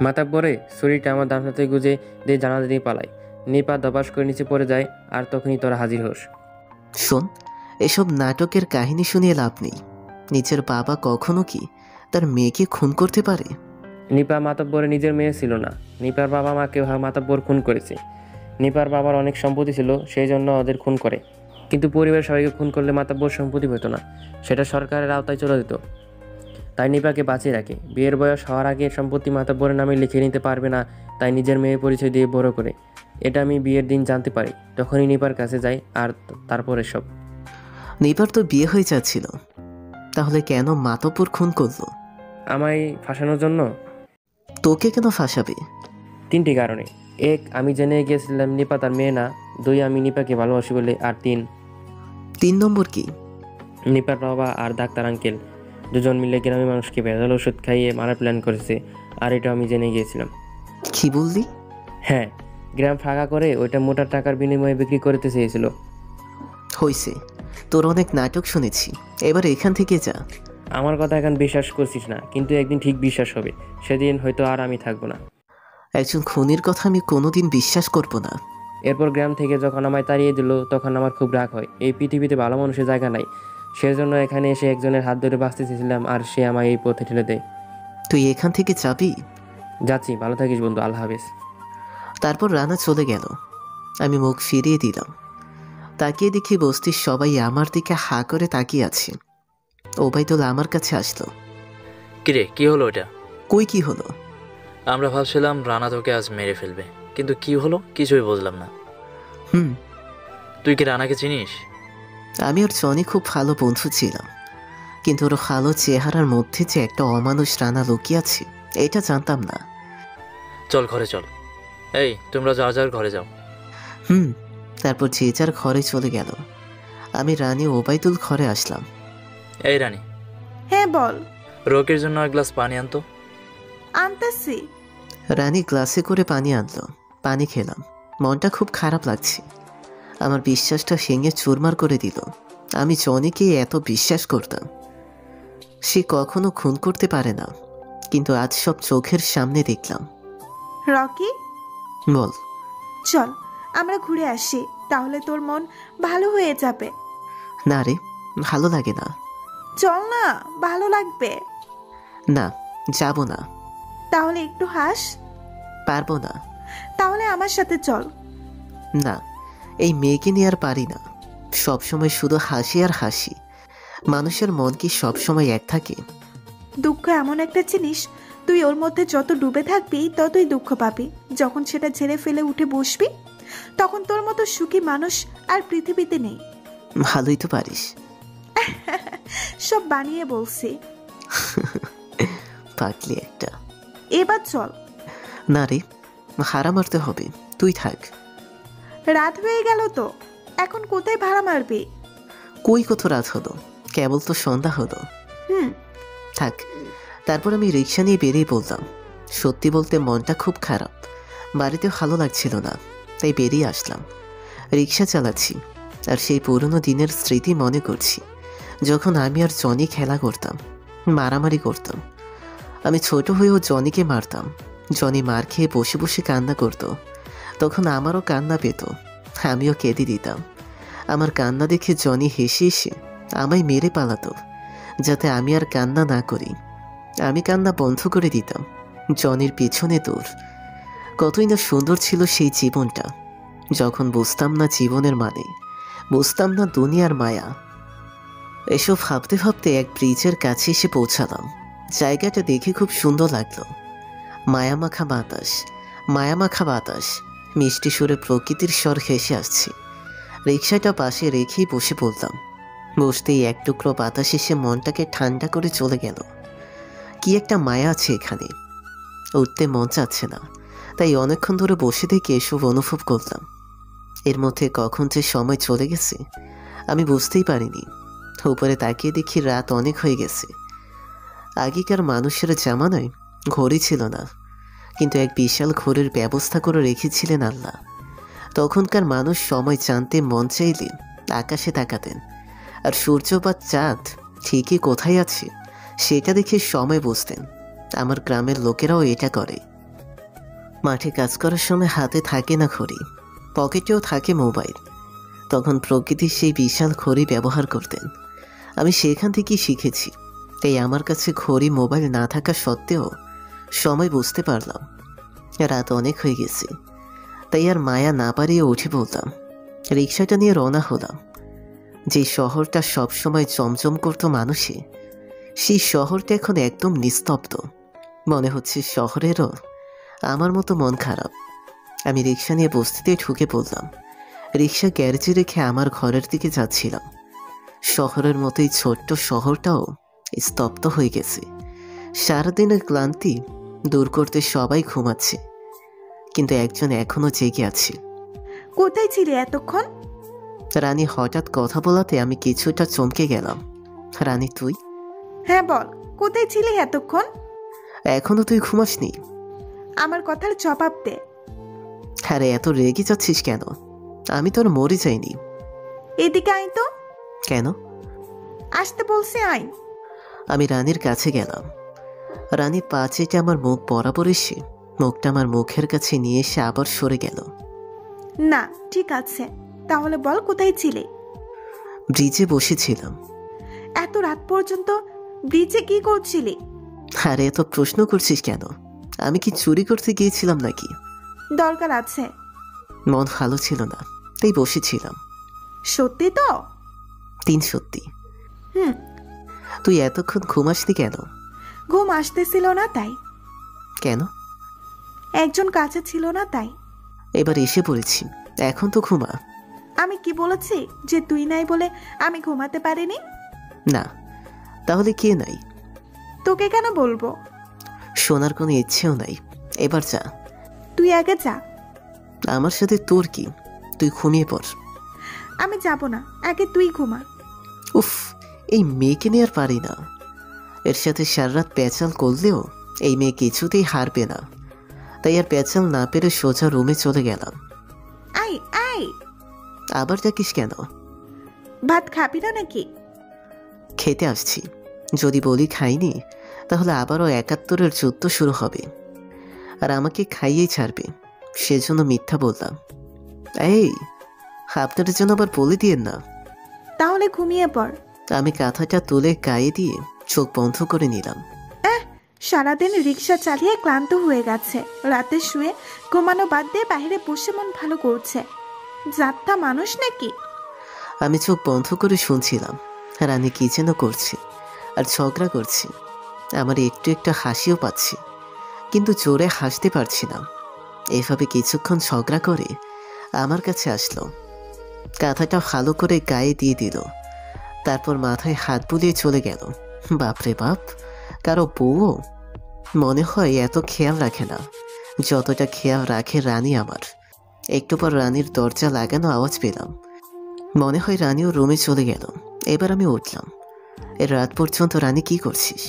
মাতাব্বরে শরীরটা আমার দামসাতে গুজে দিয়ে জানালা দিয়ে পালায়। নিপা দবাস করে নিচে পড়ে যায় আর তখনই তোরা হাজির হোস। শোন, এসব নাটকের কাহিনী শুনিয়ে লাভ নেই। নিজের বাবা কখনো কি তার মেয়েকে খুন করতে পারে? নিপা মাতব্বরে নিজের মেয়ে ছিল না, নিপার বাবা মাকে মাতব্বর খুন করেছে। নিপার বাবার অনেক সম্পত্তি ছিল, সেই জন্য ওদের খুন করে। কিন্তু পরিবারের সবাইকে খুন করলে মাতব্বর সম্পত্তি হতো না, সেটা সরকারের আওতায় চলে যেত। তাই নিপাকে বাঁচিয়ে রাখে। বিয়ের বয়স হওয়ার আগে সম্পত্তি মাতব্বরের নামে লিখে নিতে পারবে না, তাই নিজের মেয়ে পরিচয় দিয়ে বড় করে। এটা আমি বিয়ের দিন জানতে পারি, তখনই নিপার কাছে যাই আর তারপরে সব। নিপার তো বিয়ে হয়ে যাচ্ছিল, তাহলে কেন মাতব্বর খুন করলো? আমায় ফাঁসানোর জন্য। তোকে কেন ফাঁসাবে? 3টি কারণে। 1, আমি জেনে গিয়েছিলাম নিপা তার মেয়ে না। 2, আমি নিপাকে ভালোবাসি বলে। আর 3 নম্বর কি? নিপার বাবা আর ডাক্তার আঙ্কেল দুজন মিলে গ্রামের মানুষকে ভেজাল ওষুধ খাইয়ে মারার প্ল্যান করেছে, আর এটা আমি জেনে গিয়েছিলাম। কি বললি? হ্যাঁ, গ্রাম ফাঁকা করে ওইটা মোটা টাকার বিনিময়ে বিক্রি করতে চেয়েছিল। হইছে, তোর অনেক নাটক শুনেছি, এবার এখান থেকে যা। আমার কথা এখন বিশ্বাস করছিস না, কিন্তু একদিন ঠিক বিশ্বাস হবে। সেদিন হয়তো আর আমি থাকবো না। একজন খুনির কথা আমি কোনোদিন বিশ্বাস করব না। এরপর গ্রাম থেকে যখন আমায় তাড়িয়ে দিল তখন আমার খুব রাগ হয়। এই পৃথিবীতে ভালো মানুষের জায়গা নাই, সেজন্য এখানে এসে একজনের হাত ধরে বাঁচতে চেয়েছিলাম, আর সে আমায় এই পথে ঠেলে দেয়। তুই এখান থেকে যাবি? যাচ্ছি, ভালো থাকিস বন্ধু, আল্লাহ হাফেজ। তারপর রানা চলে গেল। আমি মুখ ফিরিয়ে দিলাম। তাকিয়ে দেখি বস্তির সবাই আমার দিকে হা করে তাকিয়ে আছে। ওবাইদুল আমার কাছে আসলো। কিরে, কি হলো এটা? কই কি হলো? আমরা ভাবছিলাম রানা তোকে আজ মেরে ফেলবে, কিন্তু কি হলো কিছুই বুঝলাম না। তুই কি রানাকে চিনিস? আমি ওর জনি খুব ভালো বন্ধু ছিলাম, কিন্তু ওর ভালো চেহারার মধ্যে যে একটা অমানুষ রানা লুকিয়ে আছে এটা জানতাম না। চল ঘরে চল। এই, তোমরা যার যার ঘরে যাও। তারপর যে যার ঘরে চলে গেল। আমি রানী ওবাইদুল ঘরে আসলাম। এই রানী। হ্যাঁ বল। রকির জন্য এক গ্লাস পানি আনতো। আনতেছি। রানী গ্লাসে করে পানি আনলো। পানি খেলাম, মনটা খুব খারাপ লাগছে। আমার বিশ্বাসটা ভেঙে চুরমার করে দিল। আমি জনিকে এত বিশ্বাস করতাম, সে কখনো খুন করতে পারে না, কিন্তু আজ সব চোখের সামনে দেখলাম। রকি, বল। চল আমরা ঘুরে আসি, তাহলে তোর মন ভালো হয়ে যাবে। না রে, ভালো লাগে না। চল না, ভালো লাগবে। না, যাব না। তাহলে একটু হাস। পারবো না। তাহলে আমার সাথে চল। না, এই মেয়েকে নিয়ে আর পারি না। সবসময় শুধু হাসি আর হাসি। মানুষের মন কি সবসময় এক থাকে? দুঃখ এমন একটা জিনিস, তুই ওর মধ্যে যত ডুবে থাকবি ততই দুঃখ পাবি। যখন সেটা ঝেড়ে ফেলে উঠে বসবি, তখন তোর মতো সুখী মানুষ আর পৃথিবীতে নেই। ভালোই তো পারিস। সব বানিয়ে বলছি। পাগলি একটা। এবার চল। না রে, ভাড়া মারতে হবে, তুই থাক। রাত হয়ে গেল তো, এখন কোথায় ভাড়া মারবি? কই কত রাত হলো, কেবল তো সন্ধ্যা হলো। থাক। তারপর আমি রিক্সা নিয়ে বেরিয়ে পড়লাম। সত্যি বলতে মনটা খুব খারাপ, বাড়িতে ভালো লাগছিল না, তাই বেরিয়ে আসলাম। রিক্সা চালাচ্ছি আর সেই পুরনো দিনের স্মৃতি মনে করছি, যখন আমি আর জনি খেলা করতাম, মারামারি করতাম। আমি ছোট হয়েও জনিকে মারতাম। জনি মার খেয়ে বসে বসে কান্না করতো, তখন আমারও কান্না পেত, আমিও কেঁদে দিতাম। আমার কান্না দেখে জনি হেসে এসে আমায় মেরে পালাতো, যাতে আমি আর কান্না না করি। আমি কান্না বন্ধ করে দিতাম। জনির পিছনে দৌড়। কতই না সুন্দর ছিল সেই জীবনটা, যখন বুঝতাম না জীবনের মানে, বুঝতাম না দুনিয়ার মায়া। এসব ভাবতে ভাবতে এক ব্রিজের কাছে এসে পৌঁছালাম। জায়গাটা দেখে খুব সুন্দর লাগলো। মায়ামাখা বাতাস, মায়ামাখা বাতাস, মিষ্টি সুরে প্রকৃতির স্বর হেসে আসছে। রিক্সাটা পাশে রেখেই বসে পড়লাম। বসতেই এক টুকরো বাতাস এসে মনটাকে ঠান্ডা করে চলে গেল। কি একটা মায়া আছে এখানে। উঠতে মন চাচ্ছে না, তাই অনেকক্ষণ ধরে বসে থেকে এসব অনুভব করলাম। এর মধ্যে কখন যে সময় চলে গেছে আমি বুঝতেই পারিনি। উপরে তাকিয়ে দেখি রাত অনেক হয়ে গেছে। আগেকার মানুষের জামানায় ঘড়ি ছিল না, কিন্তু এক বিশাল ঘড়ির ব্যবস্থা করে রেখেছিলেন আল্লাহ। তখনকার মানুষ সময় জানতে মন চাইলে আকাশে তাকাতেন, আর সূর্য বা চাঁদ ঠিকই কোথায় আছে সেটা দেখে সময় বুঝতেন। আমার গ্রামের লোকেরাও এটা করে। মাঠে কাজ করার সময় হাতে থাকে না ঘড়ি, পকেটেও থাকে মোবাইল। তখন প্রকৃতির সেই বিশাল ঘড়ি ব্যবহার করতেন। আমি সেখান থেকেই শিখেছি। তাই আমার কাছে ঘড়ি মোবাইল না থাকা সত্ত্বেও সময় বুঝতে পারলাম। রাত অনেক হয়ে গেছে, তাই আর মায়া না পারিয়ে উঠে পড়লাম। রিক্সাটা নিয়ে রওনা হলাম। যে শহরটা সবসময় জমজম করতো মানুষে, সেই শহরটা এখন একদম নিস্তব্ধ। মনে হচ্ছে শহরেরও আমার মতো মন খারাপ। আমি রিক্সা নিয়ে বস্তিতে ঢুকে পড়লাম। রিক্সা গ্যারেজে রেখে আমার ঘরের দিকে যাচ্ছিলাম। শহরের মতোই ছোট্ট শহরটাও স্তব্ধ হয়ে গেছে। সারাদিনের ক্লান্তি দূর করতে সবাই ঘুমাচ্ছে, কিন্তু একজন এখনো জেগে আছে। কোথায় ছিলে এতক্ষণ? রানী হঠাৎ কথা বলাতে আমি কিছুটা চমকে গেলাম। রানী তুই? হ্যাঁ বল, কোথায় ছিলে এতক্ষণ? এখনো তুই ঘুমাসনি? আমার কথার জবাব দে। আরে এত রেগে যাচ্ছিস কেন? আমি তোর মরে যাইনি। এদিকে আয় তো। কেন? আসতে বলছে, আয়। আমি রানীর কাছে গেলাম। রানী পা চেটে আমার মুখ বরাবর এসে মুখটা আমার মুখের কাছে নিয়ে এসে আবার সরে গেল। না ঠিক আছে, তাহলে বল কোথায় ছিলে? ব্রিজে বসেছিলাম। এত রাত পর্যন্ত ব্রিজে কি করছিলি? আরে এত প্রশ্ন করছিস কেন? আমি কি চুরি করতে গিয়েছিলাম নাকি? দরকার আছে। মন ভালো ছিল না, তাই বসেছিলাম। সত্যি তো? 3 সত্যি। হুম। তুই এতক্ষণ ঘুমাসনি কেন? ঘুম আসতেছিল না তাই। কেন? একজন কাছে ছিল না তাই। এবার এসে পড়েছি, এখন তো ঘুমা। আমি কি বলেছি যে তুই নাই বলে আমি ঘুমাতে পারিনি? না, তাহলে কে নাই? তোকে কেন বলবো? শোনার কোনো ইচ্ছেও নাই। এবার যা। তুই আগে যা। আমার সাথে তোর কি? তুই ঘুমিয়ে পড়। আমি যাব না, আগে তুই ঘুমা। উফ, এই মেয়েকে নিয়ে আর পারি না। এর সাথে সারা রাত প্যাচাল করলেও এই মেয়ে কিছুতেই হারবে না। তাই আর প্যাচাল না পেরে সোজা রুমে চলে গেলাম। I I. আবার ডাকিস কেন? ভাত খাবি না নাকি? খেতে আসছি। যদি বলি খাইনি, তাহলে আবারও 71-এর যুদ্ধ শুরু হবে, আর আমাকে খাইয়েই ছাড়বে। সেজন্য মিথ্যা বললাম। এই, আপনার জন্য আবার বলে দিয়েন না। তাহলে ঘুমিয়ে পড়। আমি কাঁথাটা তুলে গায়ে দিয়ে চোখ বন্ধ করে নিলাম। সারাদিন রিক্সা চালিয়ে ক্লান্ত হয়ে গেছে, রাতে শুয়ে ঘুমানো বাদ দিয়ে বাইরে বসে মন ভালো করছে। যাত্রা মানুষ নাকি? আমি চোখ বন্ধ করে শুনছিলাম রানী কি যেন করছে আর ঝগড়া করছে। আমার একটু একটু হাসিও পাচ্ছে, কিন্তু জোরে হাসতে পারছি না। এভাবে কিছুক্ষণ ঝগড়া করে আমার কাছে আসলো। কাঁথাটা ভালো করে গায়ে দিয়ে দিল, তারপর মাথায় হাত বুলিয়ে চলে গেল। বাপরে বাপ, কারো বউও মনে হয় এত খেয়াল রাখে না যতটা খেয়াল রাখে রানী আমার। একটু পর রানীর দরজা লাগানো আওয়াজ পেলাম। মনে হয় রানীও রুমে চলে গেল। এবার আমি উঠলাম। এর রাত পর্যন্ত রানী কি করছিস?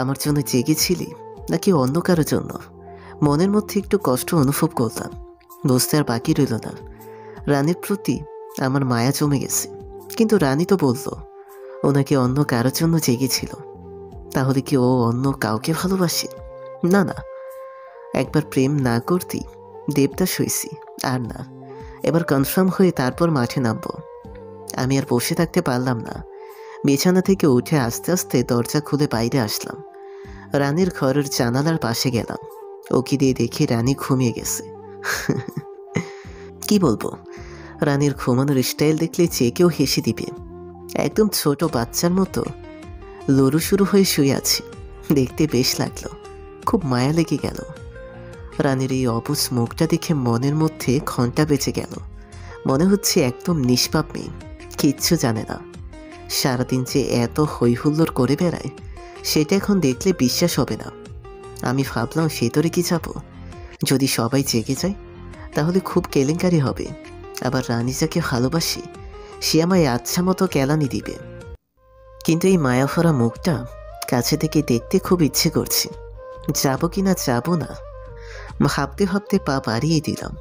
আমার জন্য জেগেছিলি নাকি অন্য কারো জন্য? মনের মধ্যে একটু কষ্ট অনুভব করলাম। বুঝতে আর বাকি রইল না, রানীর প্রতি আমার মায়া জমে গেছে। কিন্তু রানী তো বলল ওনাকে অন্য কারোর জন্য জেগেছিল। তাহলে কি ও অন্য কাউকে ভালোবাসে? না না, একবার প্রেম না করতেই দেবদাস হয়েছি, আর না। এবার কনফার্ম হয়ে তারপর মাঠে নামবো। আমি আর বসে থাকতে পারলাম না। বিছানা থেকে উঠে আস্তে আস্তে দরজা খুলে বাইরে আসলাম। রানীর ঘরের জানালার পাশে গেলাম। ওকে দিয়ে দেখি রানী ঘুমিয়ে গেছে। কি বলবো, রানীর ঘুমানোর স্টাইল দেখলে যে কেউ হেসে দিবে। একদম ছোট বাচ্চার মতো লড়ু শুরু হয়ে শুয়ে আছে। দেখতে বেশ লাগলো, খুব মায়া লেগে গেল। রানীর এই অবুঝ মুখটা দেখে মনের মধ্যে ঘন্টা বেঁচে গেল। মনে হচ্ছে একদম নিষ্পাপ মেয়ে, কিচ্ছু জানে না। সারাদিন যে এত হইহুল্লোড় করে বেড়ায় সেটা এখন দেখলে বিশ্বাস হবে না। আমি ভাবলাম ভেতরে কি যাব, যদি সবাই জেগে যায় তাহলে খুব কেলেঙ্কারি হবে। আবার রানী যাকে ভালোবাসি সে আমায় আচ্ছা মতো কেলানি দিবে। কিন্তু এই মায়াভরা মুখটা কাছে থেকে দেখতে খুব ইচ্ছে করছে। যাবো কি না যাবো না ভাবতে ভাবতে পা বাড়িয়ে দিলাম।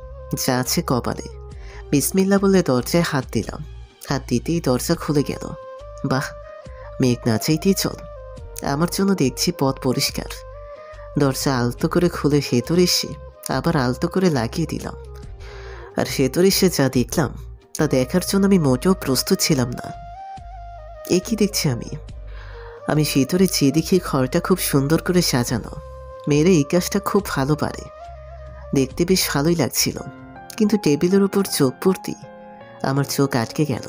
যা আছে কপালে। বিসমিল্লা বলে দরজায় হাত দিলাম। হাত দিতেই দরজা খুলে গেল। বাহ, মেঘ না চাইতেই চল। আমার জন্য দেখছি পথ পরিষ্কার। দরজা আলতো করে খুলে ভেতরে এসে আবার আলতো করে লাগিয়ে দিলাম। আর ভেতরে এসে যা দেখলাম তা দেখার জন্য আমি মোটেও প্রস্তুত ছিলাম না। এ কি দেখছি আমি ভেতরে যে দেখি ঘরটা খুব সুন্দর করে সাজানো। মেয়েরা এই কাজটা খুব ভালো পারে। দেখতে বেশ ভালোই লাগছিল, কিন্তু টেবিলের উপর চোখ পড়তেই আমার চোখ আটকে গেল।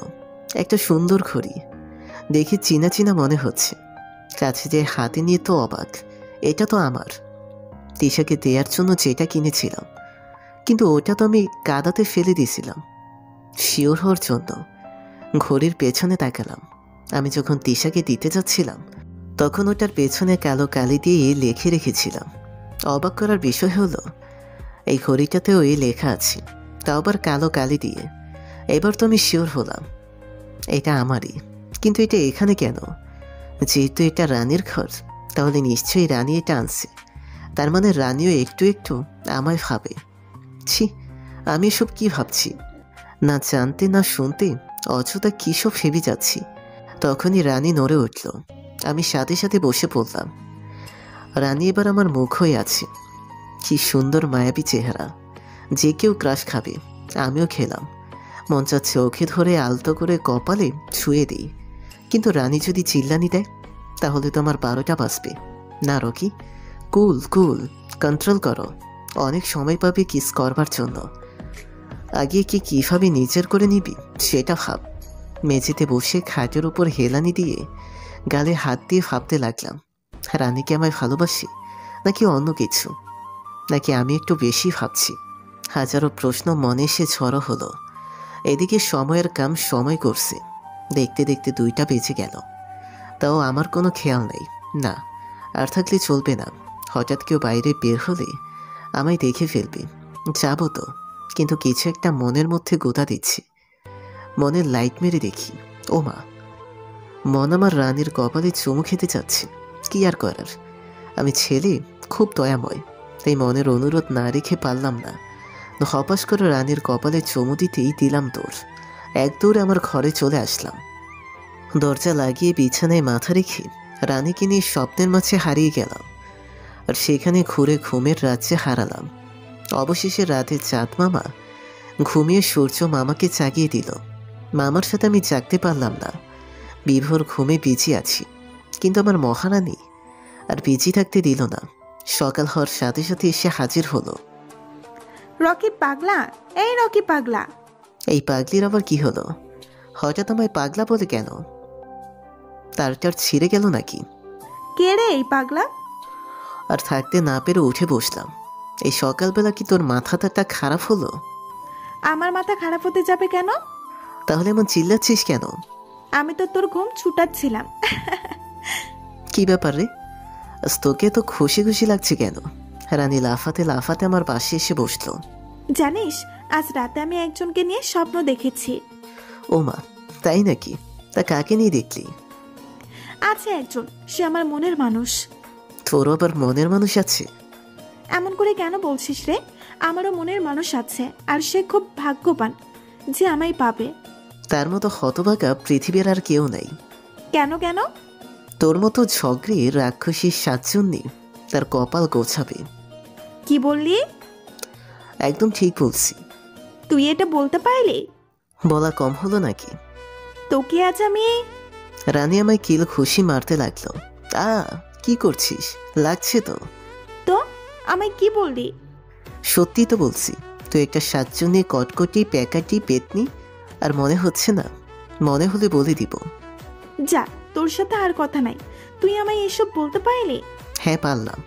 একটা সুন্দর ঘড়ি দেখে চিনা চিনা মনে হচ্ছে। কাছে যে হাতে নিয়ে তো অবাক, এটা তো আমার তিশাকে দেওয়ার জন্য যেটা কিনেছিলাম, কিন্তু ওটা তো আমি কাদাতে ফেলে দিয়েছিলাম শিওর হওয়ার জন্য। ঘড়ির পেছনে তাকালাম। আমি যখন তিশাকে দিতে যাচ্ছিলাম তখন ওটার পেছনে কালো কালি দিয়ে লিখে রেখেছিলাম। অবাক করার বিষয় হলো এই ঘড়িটাতেও এই লেখা আছে, তাও আবার কালো কালি দিয়ে। এবার তো আমি শিওর হলাম এটা আমারই। কিন্তু এটা এখানে কেন? যেহেতু এটা রানীর ঘর, তাহলে নিশ্চয়ই রানী এটা আনছে। তার মানে রানীও একটু একটু আমায় ভাবে। ছি, আমি এসব কি ভাবছি? না জানতে না শুনতে অযথা কী সব ভেবে যাচ্ছি। তখনই রানী নড়ে উঠল। আমি সাথে সাথে বসে পড়লাম। রানী এবার আমার মুখ হয়ে আছে। কি সুন্দর মায়াবী চেহারা, যে কেউ ক্রাশ খাবে। আমিও খেলাম। মন চাচ্ছে ওকে ধরে আলতো করে কপালে ছুঁয়ে দিই, কিন্তু রানী যদি চিল্লানি দেয় তাহলে তো আমার 12টা বাজবে। না রকি, কুল কুল, কন্ট্রোল করো। অনেক সময় পাবে কিস করবার জন্য। আগে কি কীভাবে নিজের করে নিবি সেটা ভাব। মেঝেতে বসে খাটের উপর হেলানি দিয়ে গালে হাত দিয়ে ভাবতে লাগলাম, রানীকে আমায় ভালোবাসি নাকি অন্য কিছু, নাকি আমি একটু বেশি ভাবছি। হাজারো প্রশ্ন মনে এসে ঝড়ো হলো। এদিকে সময়ের কাম সময় করছে। দেখতে দেখতে 2টা বেজে গেল, তাও আমার কোনো খেয়াল নেই। না, আর থাকলে চলবে না। হঠাৎ কেউ বাইরে বের হলে আমায় দেখে ফেলবে। যাবো তো, কিন্তু কিছু একটা মনের মধ্যে গোতা দিচ্ছে। মনের লাইট মেরে দেখি, ও মা, মন আমার রানীর কপালে চুমু খেতে চাচ্ছে। কি আর করার, আমি ছেলে, খুব দয়াময়, তাই মনের অনুরোধ না রেখে পারলাম না। হপাস করে রানীর কপালে চুমু দিতেই দিলাম দৌড়। এক দৌড়ে আমার ঘরে চলে আসলাম। দরজা লাগিয়ে বিছানায় মাথা রেখে রানীকে নিয়ে স্বপ্নের মাঝে হারিয়ে গেলাম। আর সেখানে ঘুরে ঘুমের রাজ্যে হারালাম। অবশেষে রাতে চাঁদ মামা ঘুমিয়ে সূর্য মামাকে জাগিয়ে দিল। মামার সাথে আমি জাগতে পারলাম না। বিভোর ঘুমে বিজি আছি, কিন্তু আমার মহারানী আর বিজি থাকতে দিল না। সকাল হওয়ার সাথে সাথে এসে হাজির হলো। রকি পাগলা, এই রকি পাগলা। এই পাগলির আবার কি হলো? হঠাৎ আমায় পাগলা বলে কেন? তারটার ছিঁড়ে গেল নাকি? কে রে এই পাগলা? আর থাকতে না পেরে উঠে বসলাম। এই সকালবেলা কি তোর মাথাটা খারাপ হলো? আমার মাথা খারাপ হতে যাবে কেন? তাহলে এমন চিল্লাচ্ছিস কেন? আমি তো তোর ঘুম ছুটাচ্ছিলাম। কি ব্যাপার রে, তোকে তো খুশি খুশি লাগছে কেন? রানী লাফাতে লাফাতে আমার পাশে এসে বসলো। জানিস, আজ রাতে আমি একজনকে নিয়ে স্বপ্ন দেখেছি। ও মা, তাই নাকি? তা কাকে নিয়ে দেখলি? আছে একজন, সে আমার মনের মানুষ। তোরও আবার মনের মানুষ আছে? এমন করে কেন বলছিস রে? আমারও মনের মানুষ আছে, আর সে খুব ভাগ্যবান যে আমায় পাবে। তার মতো হতভাগা পৃথিবীর আর কেউ নাই। কেন কেন? তোর মতো ঝগড়ে রাক্ষসী সাতজন্যে তার কপাল গোছাবে। কি বললি? একদম ঠিক বলছি। তুই এটা বলতে পারলি? বলা কম হলো নাকি? তোকে আজ আমি রানী আমায় কিল খুশি মারতে লাগলো। কি করছিস? লাগছে তো? তো আমায় কি বললি? সত্যি তো বলছি, তুই একটা সাতজনী কটকটি প্যাকাটি পেতনি। আর মনে হচ্ছে না? মনে হলে বলে দিব। যা, তোর সাথে আর কথা নাই। তুই আমায় এসব বলতে পারলি? হ্যাঁ পারলাম।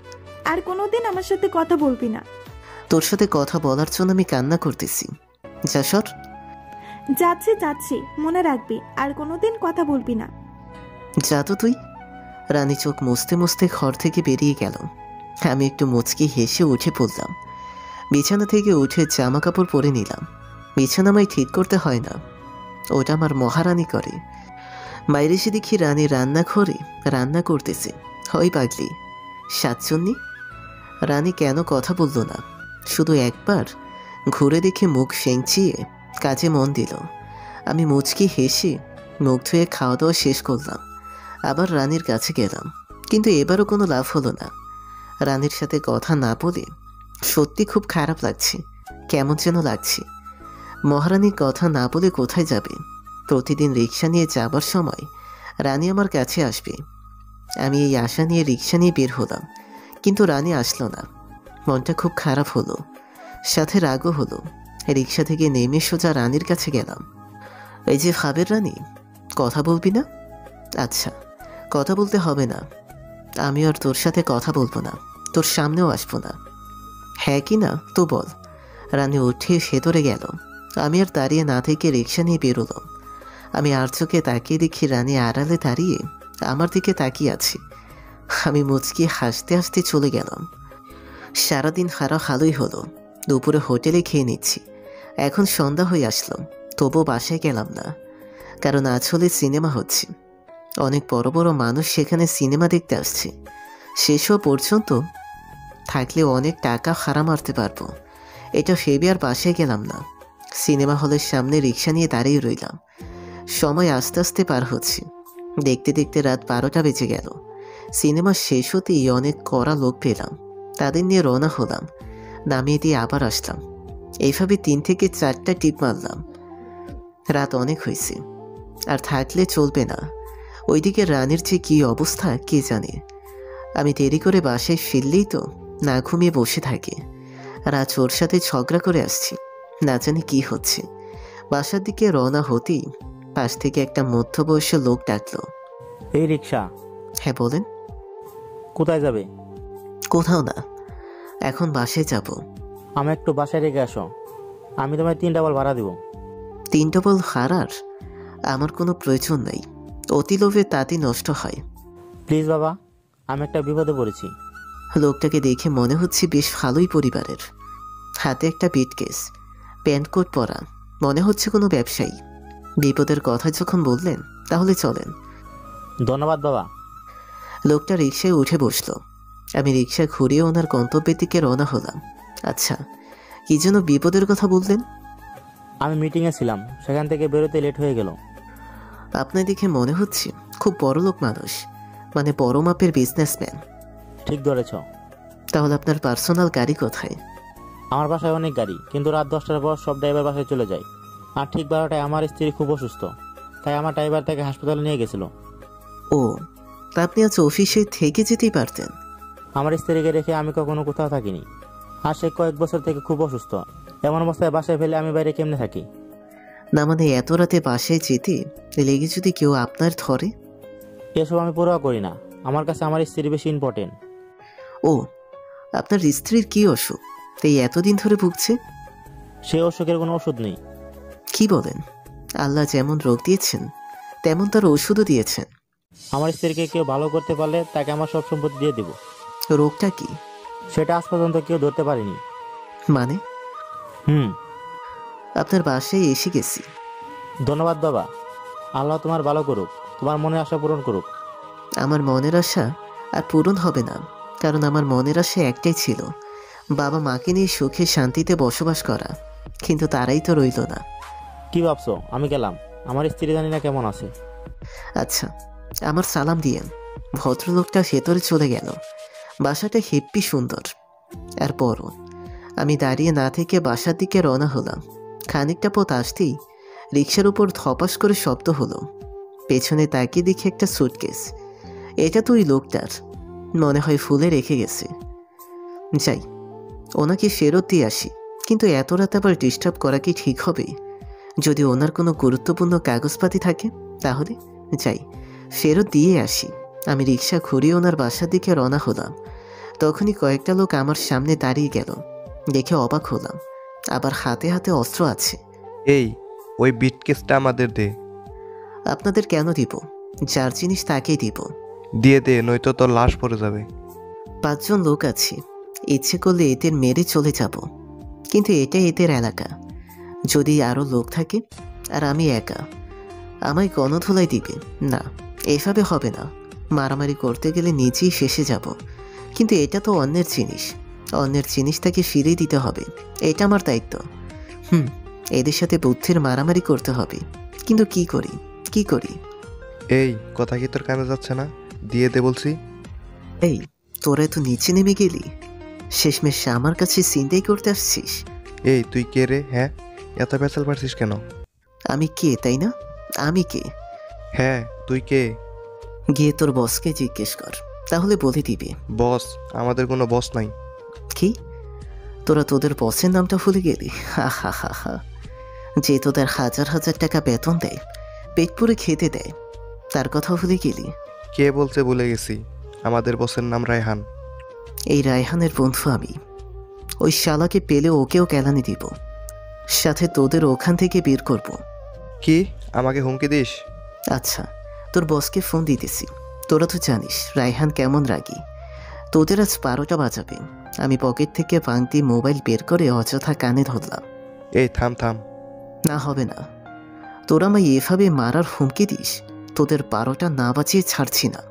আর কোনোদিন আমার সাথে কথা বলবি না। তোর সাথে কথা বলার জন্য আমি কান্না করতেছি। যা সর। যাচ্ছি, মনে রাখবি আর কোনোদিন কথা বলবি না। যা তো তুই। রানী চোখ মুছতে মুছতে ঘর থেকে বেরিয়ে গেল। আমি একটু মুচকি হেসে উঠে পড়লাম। বিছানা থেকে উঠে জামা কাপড় পরে নিলাম। বিছানা আমায় ঠিক করতে হয় না, ওটা আমার মহারানী করে। বাইরে এসে দেখি রানী রান্নাঘরে রান্না করতেছে। হয় পাগলি, সাতজন্যি। রানী কেন কথা বলল না, শুধু একবার ঘুরে দেখে মুখ সেঁচিয়ে কাজে মন দিল। আমি মুচকি হেসে মুখ ধুয়ে খাওয়া দাওয়া শেষ করলাম। আবার রানীর কাছে গেলাম, কিন্তু এবারও কোনো লাভ হলো না। রানীর সাথে কথা না বলে সত্যি খুব খারাপ লাগছে, কেমন যেন লাগছে। মহারানী কথা না বলে কোথায় যাবে? প্রতিদিন রিক্সা নিয়ে যাবার সময় রানী আমার কাছে আসবে। আমি এই আশা নিয়ে রিক্সা নিয়ে বের হলাম, কিন্তু রানী আসলো না। মনটা খুব খারাপ হলো, সাথে রাগও হলো। রিক্সা থেকে নেমে সোজা রানীর কাছে গেলাম। এই যে ভাবের রানী, কথা বলবি না? আচ্ছা, কথা বলতে হবে না। আমি আর তোর সাথে কথা বলবো না, তোর সামনেও আসবো না। হ্যাঁ কি না তো বল। রানী উঠে ভেতরে গেল। আমি আর দাঁড়িয়ে না থেকে রিক্সা নিয়ে বেরোলাম। আমি আর চোখে তাকিয়ে দেখি রানী আড়ালে দাঁড়িয়ে আমার দিকে তাকিয়ে আছে। আমি মুচকি হাসতে হাসতে চলে গেলাম। সারাদিন হারা ভালোই হলো। দুপুরে হোটেলে খেয়ে নিচ্ছি। এখন সন্ধ্যা হয়ে আসলো, তবুও বাসায় গেলাম না, কারণ আজ হলে সিনেমা হচ্ছে। অনেক বড় বড় মানুষ সেখানে সিনেমা দেখতে আসছে। শেষ হওয়া পর্যন্ত থাকলে অনেক টাকা হারা মারতে পারবো, এটা ভেবে আর বাসায় গেলাম না। সিনেমা হলের সামনে রিক্সা নিয়ে দাঁড়িয়ে রইলাম। সময় আস্তে আস্তে পার হচ্ছে। দেখতে দেখতে রাত 12টা বেজে গেল। সিনেমা শেষ হতেই অনেক কড়া লোক পেলাম, তাদের নিয়ে রওনা হলাম। নামিয়ে দিয়ে আবার আসলাম। এইভাবে 3 থেকে 4টা টিপ মারলাম। রাত অনেক হয়েছে, আর থাকলে চলবে না। ওইদিকে রানীর যে কী অবস্থা কে জানে। আমি দেরি করে বাসায় ফিরলেই তো না ঘুমিয়ে বসে থাকে। রাত ওর সাথে ঝগড়া করে আসছি, না জানি কি হচ্ছে। বাসার দিকে রওনা হতেই পাশ থেকে একটা মধ্যবয়স্ক লোক ডাকলো। এই রিক্সা। হ্যাঁ বলেন। কোথায় যাবে? কোথাও না, এখন বাসায় যাব। আমি একটু বাসায় রেখে আসো, আমি তোমায় 3 ডাবল ভাড়া দিব। 3 ডাবল ভাড়ার আমার কোনো প্রয়োজন নেই। অতি লোভে তাঁতি নষ্ট হয়। প্লিজ বাবা, আমি একটা বিপদে পড়েছি। লোকটাকে দেখে মনে হচ্ছে বেশ ভালোই পরিবারের। হাতে একটা বিটকেস, প্যান্ট কোট পরা, মনে হচ্ছে কোনো ব্যবসায়ী। বিপদের কথা যখন বললেন তাহলে চলেন। ধন্যবাদ বাবা। লোকটা রিক্সায় উঠে বসলো। আমি রিক্সা ঘুরিয়ে ওনার গন্তব্যের দিকে রওনা হলাম। আচ্ছা, কি যেন বিপদের কথা বললেন? আমি মিটিংয়ে ছিলাম, সেখান থেকে বেরোতে লেট হয়ে গেল। আপনার দেখে মনে হচ্ছে খুব বড় লোক মানুষ, মানে বড় মাপের বিজনেসম্যান। ঠিক ধরেছ। তাহলে আপনার পার্সোনাল গাড়ি কোথায়? আমার বাসায় অনেক গাড়ি, কিন্তু রাত 10টার পর সব ড্রাইভার বাসায় চলে যায়। আর ঠিক 12টায় আমার স্ত্রী খুব অসুস্থ, তাই আমার ড্রাইভার তাকে হাসপাতালে নিয়ে গেছিল। ও, তা আপনি আজ অফিসে থেকে যেতেই পারতেন। আমার স্ত্রীকে রেখে আমি কখনো কোথাও থাকিনি, আর সে কয়েক বছর থেকে খুব অসুস্থ। এমন অবস্থায় বাসায় ফেলে আমি বাইরে কেমনে থাকি? না মানে এত রাতে বাসায় যেতে লেগে যদি কেউ আপনার ধরে? এসব আমি পরোয়া করি না, আমার কাছে আমার স্ত্রী বেশি ইম্পর্টেন্ট। ও, আপনার স্ত্রীর কি অসুখ তাই এতদিন ধরে ভুগছে? সে অসুখের কোনো ওষুধ নেই। কি বলেন? আল্লাহ যেমন রোগ দিয়েছেন তেমন তার ওষুধও দিয়েছেন। আমার স্ত্রীকে কেউ ভালো করতে পারলে তাকে আমার সব সম্পত্তি দিয়ে দেব। রোগটা কি? সেটা আজ পর্যন্ত কেউ ধরতে পারেনি। মানে? আপনার বাসায় এসে গেছি। ধন্যবাদ বাবা, আল্লাহ তোমার ভালো করুক, তোমার মনের আশা পূরণ করুক। আমার মনের আশা আর পূরণ হবে না, কারণ আমার মনের আশা একটাই ছিল, বাবা মাকে নিয়ে সুখে শান্তিতে বসবাস করা, কিন্তু তারাই তো রইল না। কি ভাবছো? আমি গেলাম, আমার স্ত্রী জানি না কেমন আছে। আচ্ছা, আমার সালাম দিয়েন। ভদ্রলোকটা ভেতরে চলে গেল। বাসাটা হেব্বি সুন্দর আর বড়। আমি দাঁড়িয়ে না থেকে বাসার দিকে রওনা হলাম। খানিকটা পথ আসতেই রিক্সার উপর ধপাস করে শব্দ হলো। পেছনে তাকিয়ে দেখি একটা সুটকেস। এটা তো ওই লোকটার, মনে হয় ফুলে রেখে গেছে। যাই, ওনাকে ফেরত দিয়ে আসি। কিন্তু এত রাত আবার ডিস্টার্ব করা কি ঠিক হবে? যদি ওনার কোনো গুরুত্বপূর্ণ কাগজপাতি থাকে তাহলে যাই, ফেরত দিয়ে আসি। আমি রিক্সা ঘুরিয়ে ওনার বাসার দিকে রওনা হলাম। তখনই কয়েকটা লোক আমার সামনে দাঁড়িয়ে গেল। দেখে অবাক হলাম, আবার হাতে হাতে অস্ত্র আছে। এই, ওই বিটকেসটা আমাদের দে। আপনাদের কেন দিব? যার জিনিস তাকেই দিব। দিয়ে দে, নয়তো তোর লাশ পড়ে যাবে। 5 জন লোক আছে, ইচ্ছে করলে এদের মেরে চলে যাব, কিন্তু এটা এদের এলাকা। যদি আরও লোক থাকে আর আমি একা, আমায় গণধোলাই দিবে না। এভাবে হবে না। মারামারি করতে গেলে নিজেই ফেসে যাব। কিন্তু এটা তো অন্যের জিনিস, অন্যের জিনিস তাকে ফিরিয়ে দিতে হবে, এটা আমার দায়িত্ব। এদের সাথে বুদ্ধির মারামারি করতে হবে, কিন্তু কি করি? এই কথা কি তোর কানে যাচ্ছে না? দিয়ে দে বলছি। এই, তোরা তো নিচে নেমে গেলি, শেষমেশ আমার কাছে চিন্তাই করতে আসছিস? এই তুই কে রে? হ্যাঁ, এত পেঁচাল পারছিস কেন? আমি কে তাই না? আমি কে? হ্যাঁ, তুই কে? গিয়ে তোর বসকে জিজ্ঞেস কর, তাহলে বলে দিবি। বস? আমাদের কোনো বস নাই। কি? তোরা তোদের বসের নামটা ভুলে গেলি? হা হা হা হা। যে তোদের হাজার হাজার টাকা বেতন দেয়, পেট পুরে খেতে দেয়, তার কথা ভুলে গেলি? কে বলছে ভুলে গেছি? আমাদের বসের নাম রায়হান। এই রায়হানের বন্ধু আমি। ওই শালাকে পেলে ওকেও কেলানি দিব, সাথে তোদের ওখান থেকে বের করব। কি আমাকে হুমকি দিস? আচ্ছা, তোর বসকে ফোন দিতেছি। তোরা তো জানিস রায়হান কেমন রাগী। তোদের আজ 12টা বাজাবে। আমি পকেট থেকে ভাঙতি মোবাইল বের করে অযথা কানে ধরলাম। এই থাম। না, হবে না। তোরা আমায় এভাবে মারার হুমকি দিস, তোদের 12টা না বাঁচিয়ে ছাড়ছি না।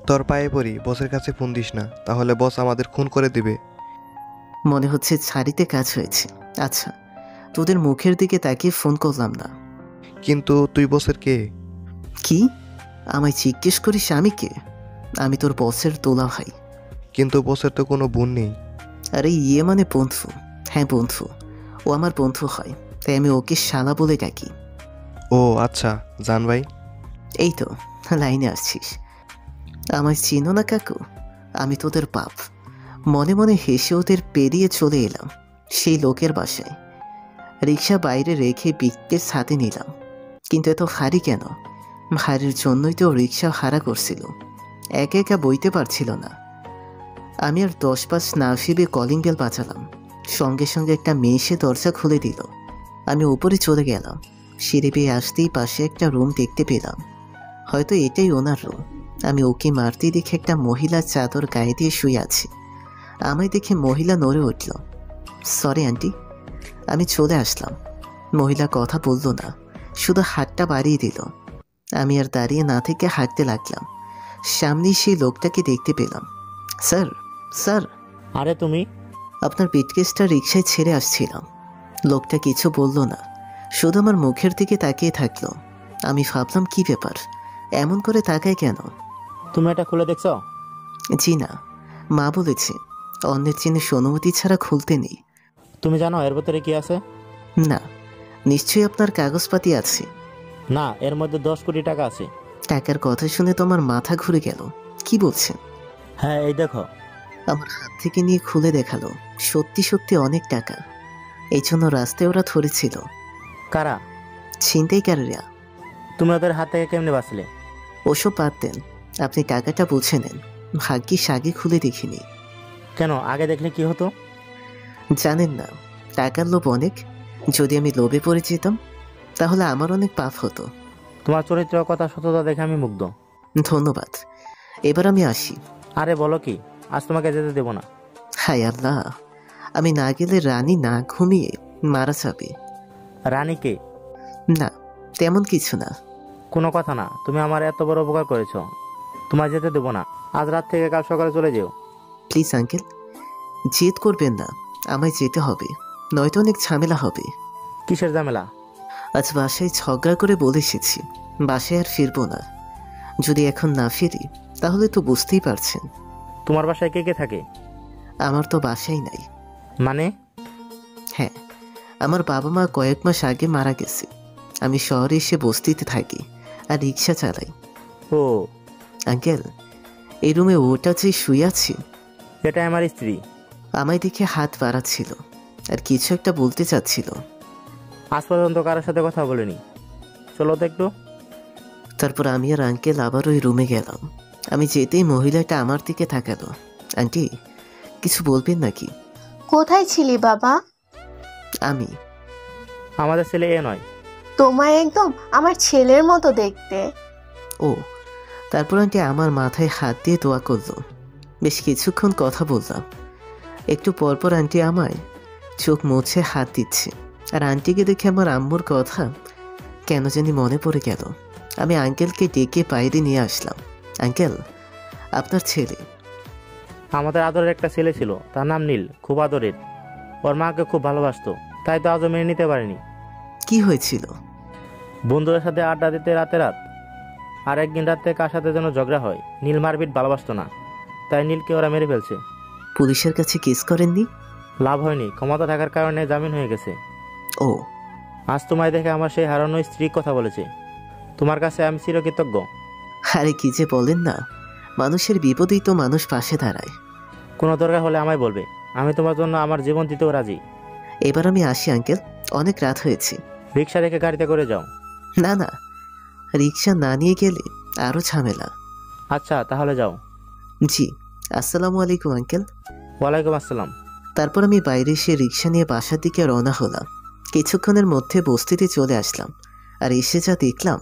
তোর পায়ে পড়ি, বসের কাছে ফোন দিস না, তাহলে বস আমাদের খুন করে দিবে। মনে হচ্ছে ছাড়িতে কাজ হয়েছে। আচ্ছা, তোদের মুখের দিকে তাকিয়ে ফোন করলাম না। কিন্তু তুই বসের কে? কি আমায় জিজ্ঞেস করিস আমি কে? আমি তোর বসের দোলা ভাই। কিন্তু বসের তো কোনো বোন নেই। আরে ইয়ে মানে বন্ধু। হ্যাঁ বন্ধু, ও আমার বন্ধু হয়, তাই আমি ওকে শালা বলে ডাকি। ও আচ্ছা, জান ভাই। এই তো লাইনে আসছিস। আমায় চিনো না কাকু? আমি তোদের বাপ। মনে মনে হেসে ওদের পেরিয়ে চলে এলাম সেই লোকের বাসায়। রিক্সা বাইরে রেখে বিটকেস হাতে নিলাম। কিন্তু এত ভারী কেন? ভারীর জন্যই তো রিক্সা ভাড়া করছিল, একা একা বইতে পারছিল না। আমি আর 10 পাঁচ না ভেবে কলিং বেল বাজালাম। সঙ্গে সঙ্গে একটা মেয়ে এসে দরজা খুলে দিল। আমি উপরে চলে গেলাম। সিঁড়ি বেয়ে আসতেই পাশে একটা রুম দেখতে পেলাম। হয়তো এটাই ওনার রুম। আমি ওকে মারতেই দেখে একটা মহিলা চাদর গায়ে দিয়ে শুয়ে আছে। আমায় দেখে মহিলা নড়ে উঠল। Sorry aunty. আমি চলে আসলাম। মহিলা কথা বলল না, শুধু হাতটা বাড়িয়ে দিল। আমি আর দাঁড়িয়ে না থেকে হাঁটতে লাগলাম। সামনেই সেই লোকটাকে দেখতে পেলাম। Sir, sir. আরে তুমি? আপনার বিটকেসটা রিক্সায় ছেড়ে আসছিলাম। লোকটা কিছু বলল না, শুধু আমার মুখের দিকে তাকিয়ে থাকলো। আমি ভাবলাম কি ব্যাপার, এমন করে তাকায় কেন? তুমি এটা খুলে দেখছো? জি না, মা বলেছে অন্যের জিনিস অনুমতি ছাড়া খুলতে নেই। তুমি জানো এর ভেতরে কি আছে? না। নিশ্চয়ই আপনার কাগজপাতি আছে। না, এর মধ্যে 10 কোটি টাকা আছে। টাকার কথা শুনে তো আমার মাথা ঘুরে গেল। কি বলছেন? হ্যাঁ, এই দেখো। আমার হাত থেকে নিয়ে খুলে দেখালো। সত্যি সত্যি অনেক টাকা। এই জন্য রাস্তায় ওরা ধরেছিল। কারা? ছিনতাইকারীরা। তুমি ওদের হাত থেকে কেমনে বাঁচলে? ওসব বাদ দেন, আপনি টাকাটা বুঝে নেন। ভাগ্যিস আগে খুলে দেখিনি। কেন? আগে দেখলে কি হতো? জানেন না, টাকার লোভ অনেক। যদি আমি লোভে পড়ে যেতাম তাহলে আমার অনেক পাপ হতো। তোমার চরিত্র, কথা, সততা দেখে আমি মুগ্ধ। ধন্যবাদ। এবার আমি আসি। আরে বলো কি, আজ তোমাকে যেতে দেব না। হায় আল্লাহ, আমি না গেলে রানী না ঘুমিয়ে মারা যাবে। রানী কে? না, তেমন কিছু না। কোনো কথা না, তুমি আমার এত বড় উপকার করেছো, তোমায় যেতে দেবো না। আজ রাত থেকে কাল সকালে চলে যেও। প্লিজ আঙ্কেল, জেদ করবেন না। আমায় যেতে হবে, নয়তো অনেক ঝামেলা হবে। কিসের ঝামেলা? আজ বাসায় ঝগড়া করে বলে এসেছি বাসায় আর ফিরবো না। যদি এখন না ফিরি তাহলে তো বুঝতেই পারছেন। তোমার বাসায় কে কে থাকে? আমার তো বাসাই নাই। মানে? হ্যাঁ, আমার বাবা মা কয়েক মাস আগে মারা গেছে। আমি শহরে এসে বস্তিতে থাকি। আর রিক্সা চালাই। ও আঙ্কেল, এই রুমে ওটা যে শুয়ে আছে, এটা আমার স্ত্রী। আমায় দেখে হাত বাড়াচ্ছিল আর কিছু একটা বলতে চাচ্ছিল। আজ পর্যন্ত কারোর সাথে কথা বলিনি, চলো তো একটু। তারপর আমি আর আঙ্কেল আবার ওই রুমে গেলাম। আমি যেতেই মহিলাটা আমার দিকে তাকালো। আন্টি, কিছু বলবেন নাকি? কোথায় ছিলি বাবা? আমি। আমাদের ছেলে এ নয়। তোমায় একদম আমার ছেলের মতো দেখতে। ও, তারপর আন্টি আমার মাথায় হাত দিয়ে দোয়া করলো। বেশ কিছুক্ষণ কথা বললাম। একটু পরপর আন্টি আমায় চোখ মুছে হাত দিচ্ছে। আর আন্টিকে দেখে আমার আম্মুর কথা কেন জানি মনে পড়ে গেল। আমি আঙ্কেলকে ডেকে বাইরে নিয়ে আসলাম। আঙ্কেল, আপনার ছেলে। আমাদের আদরের একটা ছেলে ছিল, তার নাম নীল, খুব আদরের। ওর মাকে খুব ভালোবাসতো, তাই তো আজও মেনে নিতে পারিনি। কি হয়েছিল? বন্ধুদের সাথে আড্ডা দিতে রাতে রাত, আর একদিন রাতে কার সাথে যেন ঝগড়া হয়। নীল মারপিট ভালোবাসতো না, তাই নীলকে ওরা মেরে ফেলছে। পুলিশের কাছে কেস করেননি? লাভ হয়নি, ক্ষমতা থাকার কারণে জামিন হয়ে গেছে। ও, আজ তোমায় দেখে আমার সেই হারানো স্ত্রী কথা বলেছে। তোমার কাছে আমি চিরকৃতজ্ঞ। আরে কি যে বলেন না, মানুষের বিপদেই তো মানুষ পাশে দাঁড়ায়। কোনো দরকার হলে আমায় বলবে, আমি তোমার জন্য আমার জীবন দিতেও রাজি। এবার আমি আসি আঙ্কেল, অনেক রাত হয়েছে। রিক্সা রেখে গাড়িতে করে যাও। না না, রিক্সা না নিয়ে গেলে আরো ঝামেলা। আচ্ছা তাহলে যাও। জি, আসসালামু আলাইকুম আঙ্কেল। ওয়ালাইকুম আসসালাম। তারপর আমি বাইরে এসে রিক্সা নিয়ে বাসার দিকে রওনা হলাম। কিছুক্ষণের মধ্যে বস্তিতে চলে আসলাম। আর এসে যা দেখলাম